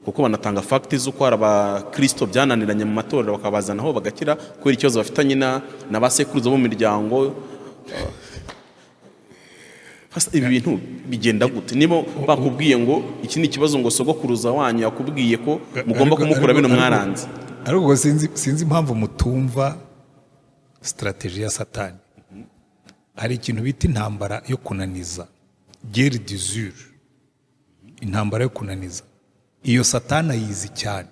kuko banatanga fakti z'uko hari abakristo byananiranye mu matorero bakabazanaho bagakira kubera ikibazo bafitanye na basekuruza bo mu miryango. Ibi bintu bigenda gute? Niba bakubwiye ngo iki ni ikibazo, ngo sogokuruza wanyu yakubwiye ko mugomba kumukura bino mwaranze, ariko sinzi impamvu mutumva strategy ya Satani. Hari ikintu bita intambara yo kunaniza, guerre d'usure, intambara yo kunaniza. iyo satani ayizi cyane.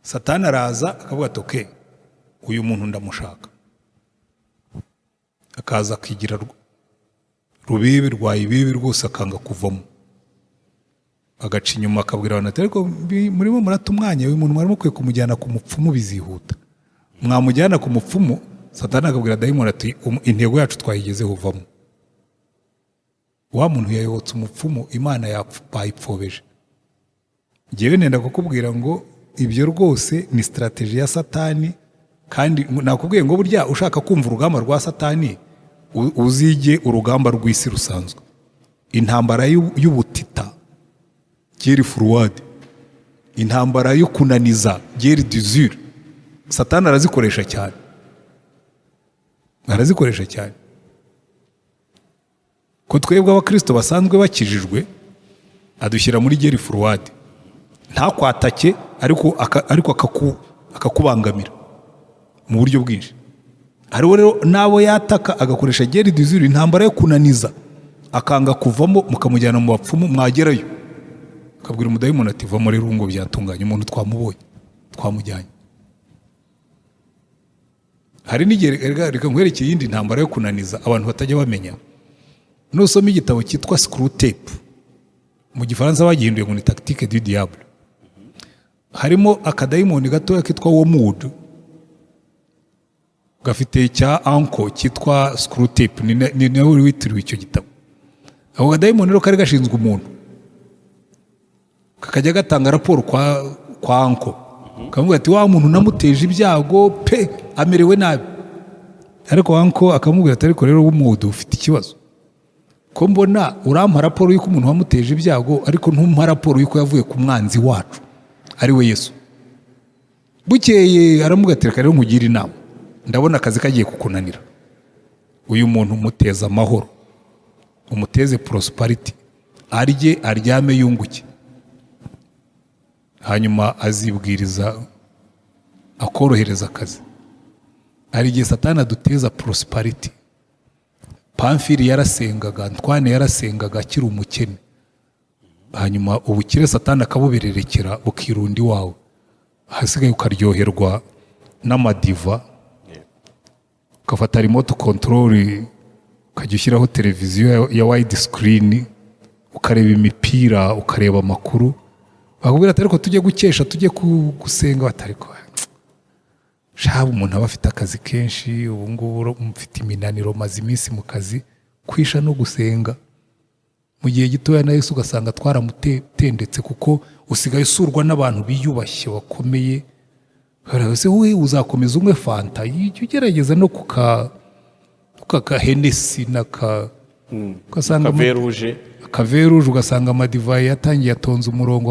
Satani araza akavuga ati okay, uyu muntu ndamushaka, akaza akigira rubibi rwa ibibi rwose akanga kuvamo, agaca inyuma akabwira abantu ati ariko murimo murata umwanya, uyu muntu mwari mukwiye kumujyana ku mupfumu bizihuta. Mwamujyana ku mupfumu, satani akabwira dayimoni ati intego yacu twayigezeho, uvamo. Wa muntu yayobotse umupfumu, Imana bayipfobeje. Njyewe nenda kukubwira ngo ibyo rwose ni strategy ya satani, kandi nakubwiye ngo burya ushaka kumva urugamba rwa satani uzige urugamba rw'isi rusanzwe. Intambara y'ubutita guerre froide, intambara yo kunaniza guerre d'usure, satani arazikoresha cyane. Ko twebwe abakristo basanzwe bakijijwe adushyira muri guerre froide, ntakwatake ariko akakubangamira mu buryo bwinshi. Hariho rero nabo yataka agakoresha guerre d'usure, intambara yo kunaniza, akanga kuvamo, mukamujyana mu bapfumu, mwagerayo akabwira umudayimoni ati vamo rero ngo byatunganye, umuntu twamubonye twamujyanye. Hari n'igihe reka nkwerekeye iyindi ntambara yo kunaniza abantu batajya bamenya. Nusoma igitabo cyitwa Screw Tape, mu gifaransa bagihinduye ngo ni Tactique du Diable, harimo akadayimoni gatoya kitwa Wormwood, gafite cya anko cyitwa Screw Tape, ni nawe witiriwe icyo gitabo. Ako kadayimoni rero kari gashinzwe umuntu, kakajya gatanga raporo kwa anko, kamuvuga ati wa muntu namuteje ibyago pe, amerewe nabi. Ariko anko akamubwira ati ariko rero Wormwood ufite ikibazo, ko mbona urampa raporo y'uko umuntu wamuteje ibyago, ariko ntumpa raporo y'uko yavuye ku mwanzi wacu ari we Yesu. Bukeye aramugatira rero nkugira inama, ndabona akazi kagiye kukunanira. Uyu muntu umuteza amahoro, umuteze prosperity, arye aryame yunguke, hanyuma azibwiriza akorohereza akazi. Hari igihe satani aduteza prosperity. Pamfili yarasengaga, Antoine yarasengaga akiri umukene, hanyuma ubukire satani akabubererekera bukirundi wawe, hasigaye ukaryoherwa n'amadiva, ukafata remote control ukajya ushyiraho televiziyo ya wide screen, ukareba imipira, ukareba amakuru. Bakubwira ati ariko tujye gukesha, tujye gusenga. Batariko shaba umuntu aba afite akazi kenshi, ubu ngubu mfite iminaniro, maze iminsi mu kazi, kwisha no gusenga mu gihe gitoya na Yesu ugasanga twaramutendetse, kuko usigaye usurwa n'abantu biyubashye bakomeye. Ese wowe uzakomeza umwe fanta, ugerageza no kuka Hennessy ugasanga akaveruje, ugasanga amadivayi yatangiye atonze umurongo,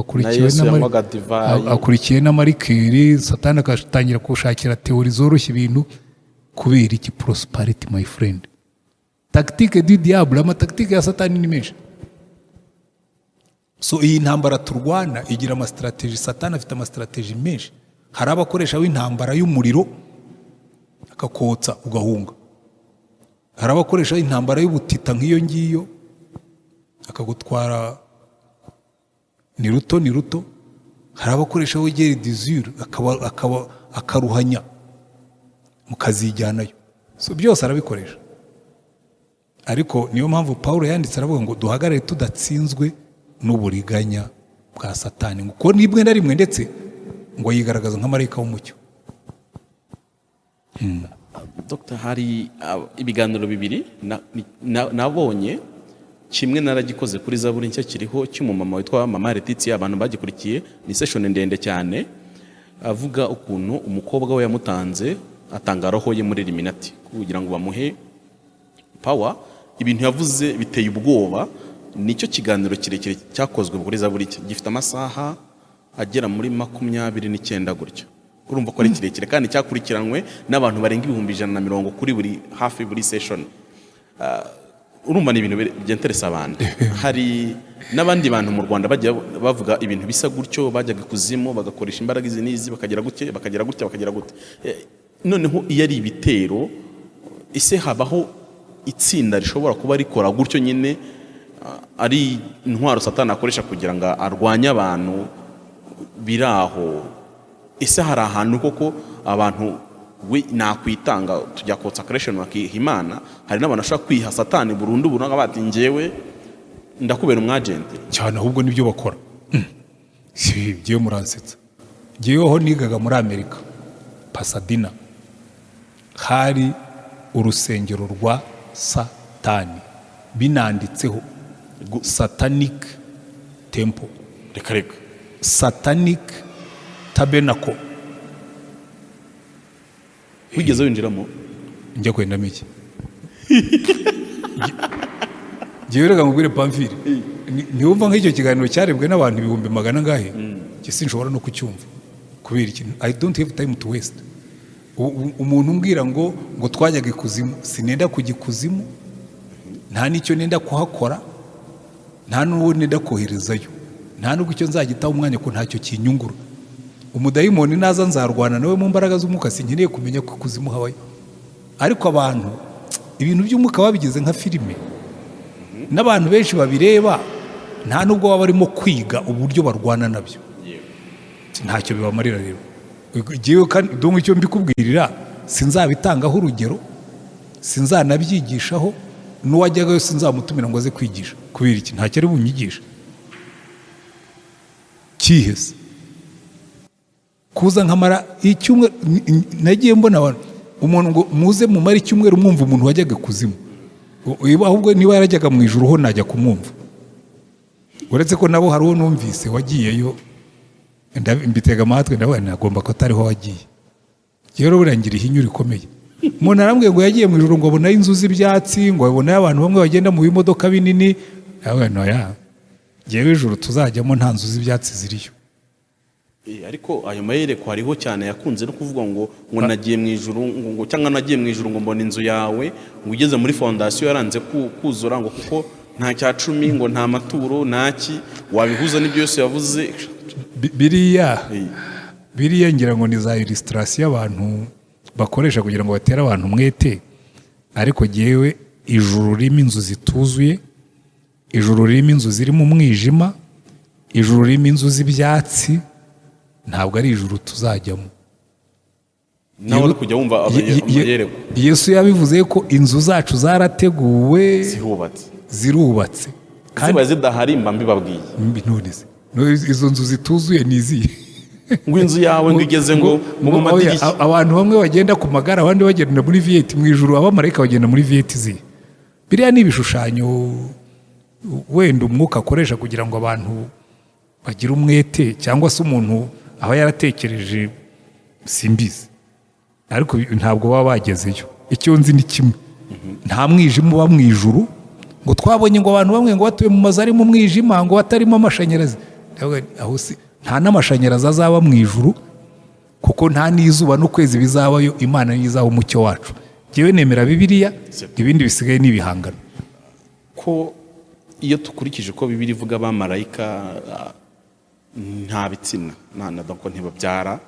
akurikiye n'amarikeri. Satani agatangira kushakira teori zoroshya ibintu. Kubera iki? Prosperity my friend. Tactique du diable, amataktike ya satani ni menshi. So iyi ntambara turwana igira amastrategy. Satani afite amastrategy menshi. Hari abakoresha w'intambara y'umuriro akakotsa ugahunga, hari abakoresha intambara y'ubutita nk'iyo ngiyo akagutwara ni ruto, hari abakoresha guerre d'usure akaruhanya mukazijyanayo. So byose arabikoresha. Ariko niyo mpamvu Paulo yanditse aravuga ngo duhagarare tudatsinzwe n'uburiganya bwa satani, kuko nibwe na rimwe ndetse ngo yigaragaza nk'amarayika w'umucyo. Dr. hari ibiganiro bibiri nabonye, kimwe naragikoze kuri Zaburi Nshya kiriho cy'umumama witwa Mama Letitia. Abantu bagikurikiye, ni session ndende cyane, avuga ukuntu umukobwa we yamutanze, atanga roho ye muri Illuminati kugira ngo bamuhe power. Ibintu yavuze biteye ubwoba. Nicyo kiganiro kirekire cyakozwe kuri Zaburi Nshya, gifite amasaha agera muri 29 gutyo. Urumva ko ari kirekire kandi cyakurikiranwe n'abantu barenga 100 kuri buri hafi buri session. Urumva ni ibintu byenteresa abantu. Hari n'abandi bantu mu Rwanda bajya bavuga ibintu bisa gutyo, bajyaga kuzimu bagakoresha imbaraga izi n'izi, bakagera gutya bakagera gute. Noneho iyo ari ibitero, ise habaho itsinda rishobora kuba rikora gutyo nyine, ari intwaro satani akoresha kugira ngo arwanye abantu biri aho, ese hari ahantu koko abantu we nakwitanga tujya consecration bakiha Imana, hari n'abantu ashaka kwiha Satani burundu burundu bati njyewe ndakubera umwagenti cyane, ahubwo nibyo bakora. Si byo muransetsa. Ngeweho nigaga muri Amerika, Pasadena, hari urusengero rwa Satani binanditseho Satanic Temple, reka Satanic Tabernacle. wigeze winjiramo? Njya kwendamo iki? Ngewe reka ngubwire Pamphile, ntiwumva nk'icyo kiganiro cyarebwe n'abantu 100,000 ngahe, sinshobora no kucyumva kubera iki. I don't have time to waste. Umuntu umbwira ngo twajyaga ikuzimu, sinenda kujya ikuzimu, nta n'icyo nenda kuhakora, nta n'uwo nenda koherezayo, nta n'ubwo icyo nzagitaho umwanya ko ntacyo kinyungura. Umudayimoni naza nzarwana nawe mu mbaraga z'umwuka, sinkeneye kumenya ko ikuzimu habayo. Ariko abantu ibintu by'umwuka babigize nka filime, n'abantu benshi babireba nta nubwo baba barimo kwiga uburyo barwana nabyo, ntacyo bibamarira. Rero ngewe kandi dongo icyo mbikubwirira sinzabitangaho urugero, sinzanabyigishaho, n'uwajyagayo sinzamutumira ngo aze kwigisha kubera iki, ntacyo ari bunyigisha. Kihese kuza nkamara icyumweru, nagiye mbona abantu umuntu ngo muze mumara icyumweru mwumva umuntu wajyaga kuzimu, ahubwo niba yarajyaga mu ijuru ho najya kumwumva. Uretse ko nabo hari uwo numvise wagiyeyo, mbitega amatwi ndabona agomba ko atariho wagiye. Rero burangira ihinyu rikomeye. Umuntu arambwiye ngo yagiye mu ijuru ngo abona inzu z'ibyatsi, ngo abona abantu bamwe bagenda mu bimodoka binini. Abana ya ngewe ijuru tuzajyamo nta nzu z'ibyatsi ziriyo. Ariko ayo mayereko hariho cyane yakunze no kuvuga ngo nagiye mu ijuru, ngo cyangwa nagiye mu ijuru ngo mbona inzu yawe, ngo ugeze muri fondasiyo yaranze kuzura, ngo kuko nta cya 10, ngo nta maturo ntaki, wabihuza n'ibyo yose yavuze. Biriya ngira ngo ni za illustration abantu bakoresha kugira ngo batere abantu umwete. Ariko ngewe ijuru ririmo inzu zituzuye, ijuru ririmo inzu zirimo umwijima, ijuru ririmo inzu z'ibyatsi, ntabwo ari ijuru tuzajyamo. Nawe kujya wumva amayereko. Yesu yabivuze ko inzu zacu zarateguwe, zirubatse kandi zidahari, mba mbibabwiye. Nonese izo nzu zituzuye niziye ngo inzu yawe ngo igeze ngo mu madirishya. Abantu bamwe bagenda ku magara, abandi bagenda muri vieti mu ijuru, abamarayika bagenda muri vieti ziye. Biriya ni ibishushanyo wenda umwuka akoresha kugira ngo abantu bagire umwete, cyangwa se umuntu aba yaratekereje, simbizi. Ariko ntabwo baba bagezeyo. Icyo nzi ni kimwe, nta mwijima uba mu ijuru, ngo twabonye ngo abantu bamwe ngo batuye mu mazu arimo umwijima, ngo batarimo amashanyarazi. Aho si nta n'amashanyarazi azaba mu ijuru, kuko nta n'izuba n'ukwezi bizabayo. Imana niyo izaba umucyo wacu. Ngewe nemera Bibiliya, ibindi bisigaye n'ibihangano. Ko iyo tukurikije ko Bibiliya ivuga abamarayika nta bitsina, ko ntibabyara,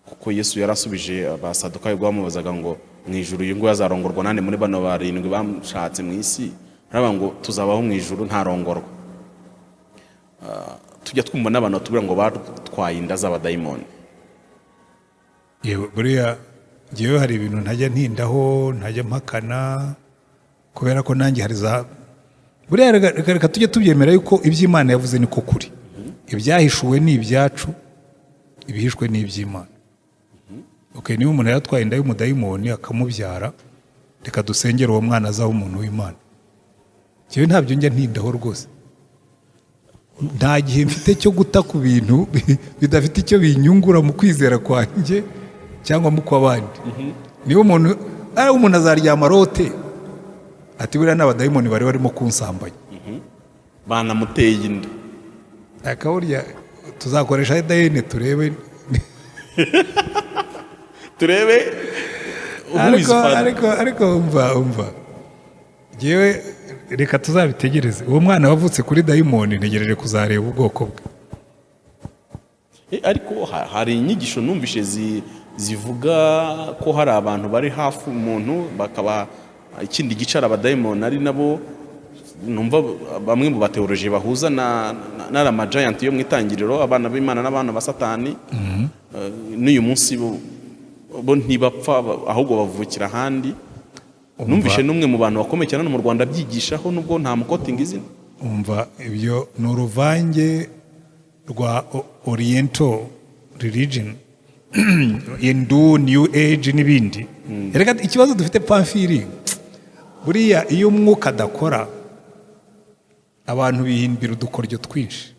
kuko Yesu yarasubije abasadukayo bamubazaga ngo mu ijuru uyu ngo yazarongorwa nande muri bano 7 bamushatse mu isi, aravuga ngo tuzabaho mu ijuru nta rongorwa. Tujya twumva n'abantu batubwira ngo batwaye inda z'abadayimoni. Yewe buriya ngewe hari ibintu ntajya ntindaho, ntajya mpakana, kubera ko nanjye hari za buriya reka tujye tubyemera yuko iby'Imana yavuze niko kuri. Ibyahishuwe ni ibyacu, ibihishwe ni iby'Imana. Okay, niba umuntu yatwaye inda y'umudayimoni akamubyara, reka dusengere uwo mwana azaho umuntu w'Imana. Ngewe ntabyo njya ntindaho rwose. Nta gihe mfite cyo guta ku bintu bidafite icyo binyungura mu kwizera kwanjye cyangwa mu kw'abandi. Niba umuntu azaryama rote ati buriya n'abadayimoni bari barimo kunsambanya, banamuteye inda, akaburya tuzakoresha ADN turebe ariko umva ngewe reka tuzabitegereze. Uwo mwana wavutse kuri dayimoni ntegereje kuzareba ubwoko bwe. Ariko hari inyigisho numvishe zivuga ko hari abantu bari hafi umuntu bakaba ikindi gicara abadayimoni ari nabo numva bamwe mu bateoloji bahuza na rama giant yo mu itangiriro, abana b'Imana n'abana ba Satani, n'uyu munsi bo ntibapfa ahubwo bavukira ahandi. Numvishe n'umwe mu bantu bakomeye cyane mu Rwanda byigishaho nubwo nta mukotinga izina. Umva ibyo ni uruvange rwa Oriental religion, Hindu, New Age n'ibindi. Reka ikibazo dufite Pamfili, buriya iyo umwuka adakora abantu bihimbira udukoryo twinshi.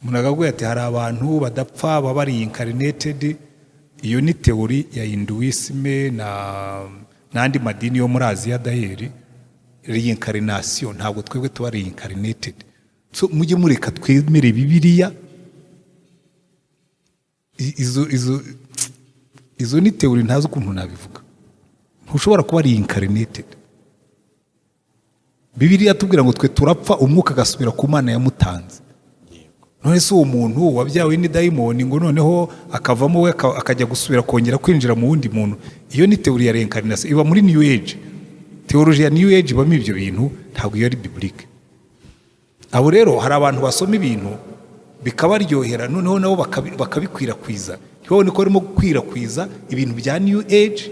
Umuntu akavuga ati hari abantu badapfa baba reincarnated. Iyo ni teori ya Hinduisme n'andi madini yo muri Aziya daheri. Reincarnation ntabwo twebwe tuba reincarnated. So mujye mureka twemere Bibiliya. Izo ni teori ntazi ukuntu nabivuga. Ntushobora kuba reincarnated. Bibiliya tubwira ngo twe turapfa umwuka agasubira ku Mana yamutanze. None se uwo muntu wabyawe ni daimoni ngo noneho akavamo we akajya gusubira kongera kwinjira mu wundi muntu. Iyo ni teori ya reincarnation iba muri New Age. Teology ya New Age bamo ibyo bintu ntabwo iyo ari biblique. Abo rero hari abantu basoma ibintu bikabaryohera noneho nabo bakabikwirakwiza. Ntibone ko barimo gukwirakwiza ibintu bya New Age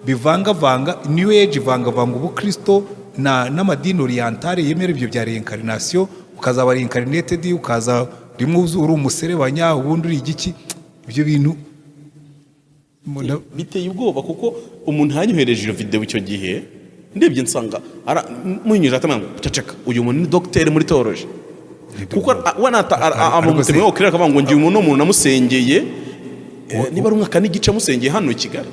bivanga New Age ivanga ubukristo n'amadini orientale yemera ibyo bya reincarnation, ukazaba reincarnated, ukaza rimwe uri umuserebanya ubundi uri igiki. Ibyo bintu biteye ubwoba kuko umuntu yanyohereje iyo video icyo gihe ndebye nsanga munyije atamanga ceceka uyu muntu ni docteur muri theology kuko amutemwe okireka kavuga ngo ngiye umuntu namusengeye niba ari umwaka n'igice musengeye hano i Kigali.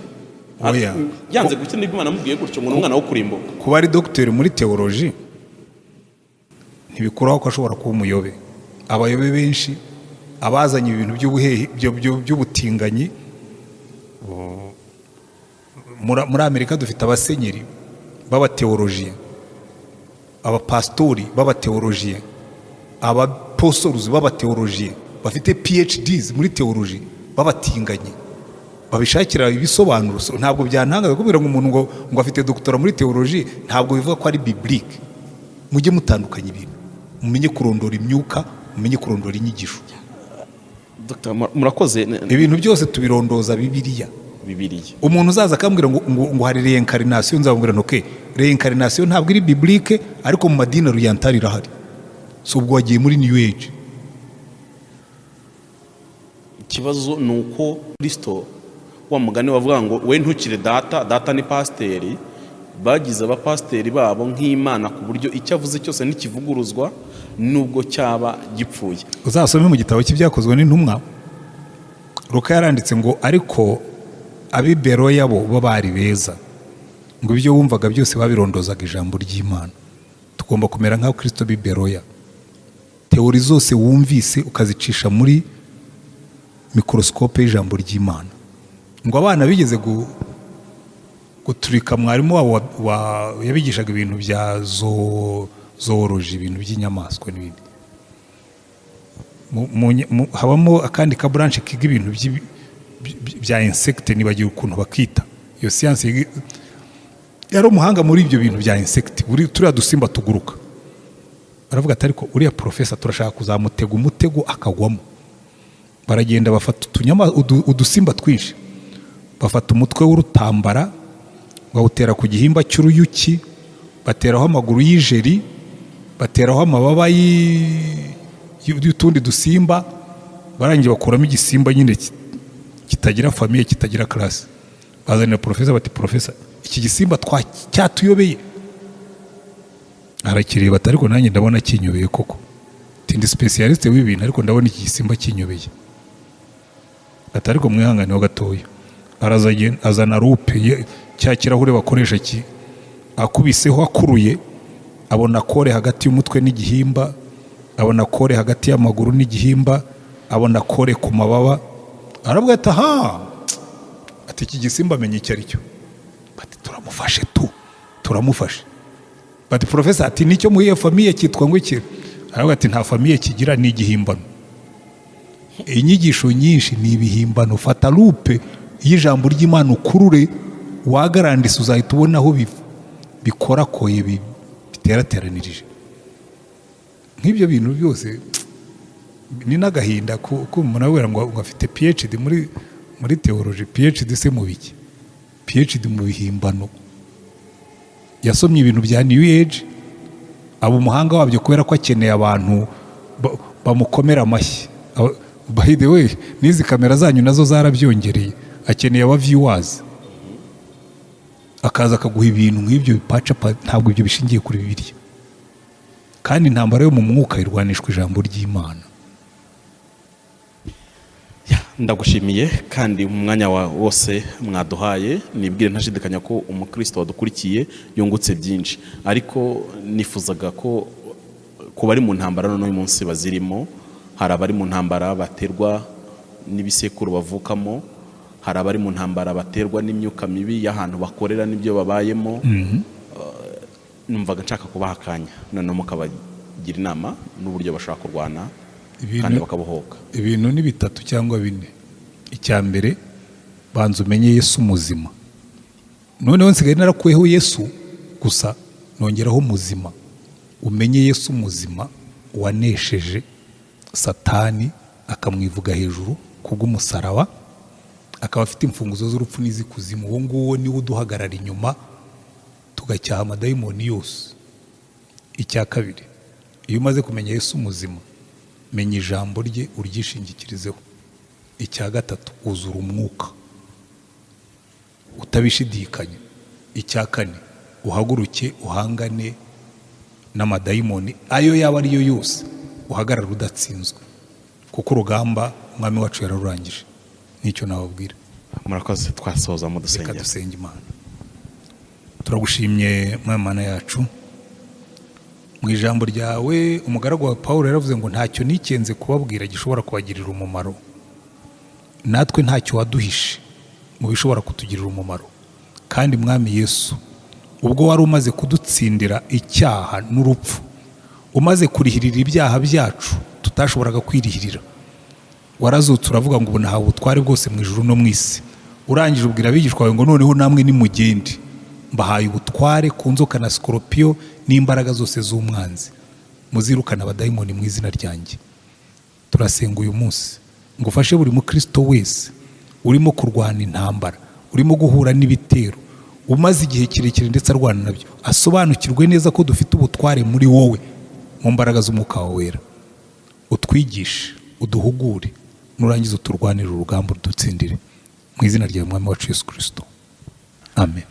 Yanze gukina n'ibyo Imana amubwiye gutyo ngo umwana wo kurimbuka. Kuba ari docteur muri theology ntibikuraho ko ashobora kuba umuyobe. Abayobe benshi abazanye ibintu by'ubutinganyi. Muri Amerika dufite abasenyeri b'abateolojiye, abapastori b'abateolojiye, abaposoruzi b'abateolojiye bafite PhDs muri theology b'abatinganyi babishakira ibisobanuro. Ntabwo byantangaza kubera ngo umuntu ngo afite doctora muri theology ntabwo bivuga ko ari biblique. Mujye mutandukanya ibintu, mumenye kurondora imyuka, mumenye kurondora inyigisho. Dr. Murakoze. Ibintu byose tubirondoza Bibiliya. Umuntu uzaza akambwira ngo hari reincarnation, nzabwira ntoke reincarnation ntabwo iri biblique ariko mu madini orientale irahari. So ubwo wagiye muri New Age. Ikibazo nuko Kristo wa mugani wavuga ngo we ntukire data ni pasteri, bagize abapasteri babo nk'Imana ku buryo icyo avuze cyose nikivuguruzwa nubwo cyaba gipfuye. Uzasome mu gitabo cy'ibyakozwe n'intumwa, Luka yaranditse ngo ariko abi Beroya bo bari beza, ngo ibyo wumvaga byose babirondozaga ijambo ry'Imana. Tugomba kumera nk'aho Kristo bi Beroya. Teori zose wumvise ukazicisha muri mikroscope y'ijambo ry'Imana. Ngo abana bigeze guturika mwarimu wabo yabigishaga ibintu bya zoology, ibintu by'inyamaswa n'ibindi. Habamo akandi ka branch kiga ibintu bya insect, nibagiye ukuntu bakita. Iyo science yari umuhanga muri ibyo bintu bya insect, buri turiya dusimba tuguruka. Aravuga ati ariko uriya professor turashaka kuzamutega umutego akagwamo. Baragenda bafata udusimba twinshi, bafata umutwe w'urutambara bawutera ku gihimba cy'uruyuki, bateraho amaguru y'ijeri, bateraho amababa y'utundi dusimba, barangiye bakuramo igisimba nyine kitagira famille, kitagira classe. Bazanira professor bati professor iki gisimba cyatuyobeye. Arakireba ati ariko nanjye ndabona kinyobeye koko. Tindi specialiste w'ibintu ariko ndabona iki gisimba kinyobeye. Ati ariko mwihangane ho gatoya. Azana rupe cya kirahure bakoresha akubiseho akuruye, abona kore hagati y'umutwe n'igihimba, abona kore hagati y'amaguru n'igihimba, abona kore ku mababa. Aravuga ati ati iki gisimba amenye icyo ari cyo. Bati turamufashe. Bati professor ati nicyo muhiye famille cyitwa ngo iki? Aravuga ati nta famille kigira, ni igihimbano. Inyigisho nyinshi ni ibihimbano. Fata lupe y'ijambo ry'Imana ukurure wagarandise uzahita ubona aho bikorakoye komite yarateranirije. Nk'ibyo bintu byose ni n'agahinda ko umuntu abwira ngo afite PhD muri theology. PhD se mu biki? PhD mu bihimbano. Yasomye ibintu bya New Age, aba umuhanga wabyo kubera ko akeneye abantu bamukomera amashyi. By the way, n'izi kamera zanyu nazo zarabyongereye, akeneye aba viewers, akaza akaguha ibintu nk'ibyo bipaca. Ntabwo ibyo bishingiye kuri Bibiliya, kandi intambara yo mu mwuka irwanishwa ijambo ry'Imana. Ndagushimiye kandi mu mwanya wose mwaduhaye, nibwire ntashidikanya ko umukristo wadukurikiye yungutse byinshi, ariko nifuzaga ko bari mu ntambara none uyu munsi bazirimo, hari abari mu ntambara baterwa n'ibisekuru bavukamo, hari abari mu ntambara baterwa n'imyuka mibi y'ahantu bakorera n'ibyo babayemo. Numvaga nshaka kubaha akanya none mukabagira inama n'uburyo bashaka kurwana kandi bakabohoka. Ibintu ni 3 cyangwa 4. Icya mbere, banza umenye Yesu muzima. Noneho nsigaye narakuyeho Yesu gusa, nongeraho muzima. Umenye Yesu muzima wanesheje Satani akamwivuga hejuru kubw'umusaraba, akaba afite imfunguzo z'urupfu n'izikuzimu. Uwo nguwo niwe uduhagarara inyuma tugacyaha amadayimoni yose. Icya kabiri, iyo umaze kumenya Yesu muzima, menya ijambo rye uryishingikirizeho. Icya gatatu, uzura umwuka utabishidikanya. Icya kane, uhaguruke uhangane n'amadayimoni ayo yaba ariyo yose, uhagarara udatsinzwe, kuko urugamba umwami wacu yararurangije. Nicyo nababwira. Murakoze. Twasoza mu dusengera. Reka dusenge Imana. Turagushimye Mana yacu, mu ijambo ryawe umugaragu wa Pawulo yaravuze ngo ntacyo nikenze kubabwira gishobora kubagirira umumaro. Natwe ntacyo waduhishe mu bishobora kutugirira umumaro. Kandi Mwami Yesu, ubwo wari umaze kudutsindira icyaha n'urupfu, umaze kurihirira ibyaha byacu tutashoboraga kwirihirira, warazutse uravuga ngo ubu nahawe ubutware bwose mu ijuru no mu isi. Urangije ubwira abigishwa bawe ngo noneho namwe nimugende, mbahaye ubutware ku nzoka na sikoropiyo n'imbaraga zose z'umwanzi, muzirukana abadayimoni mu izina ryanjye. Turasenga uyu munsi ngo ufashe buri mukristo wese urimo kurwana intambara, urimo guhura n'ibitero, umaze igihe kirekire ndetse arwana nabyo, asobanukirwe neza ko dufite ubutware muri wowe mu mbaraga z'umwuka wawe wera. Utwigishe, uduhugure, nurangiza uturwanire urugamba udutsindire, mu izina rya Mwami wacu Yesu Kristo. Amen.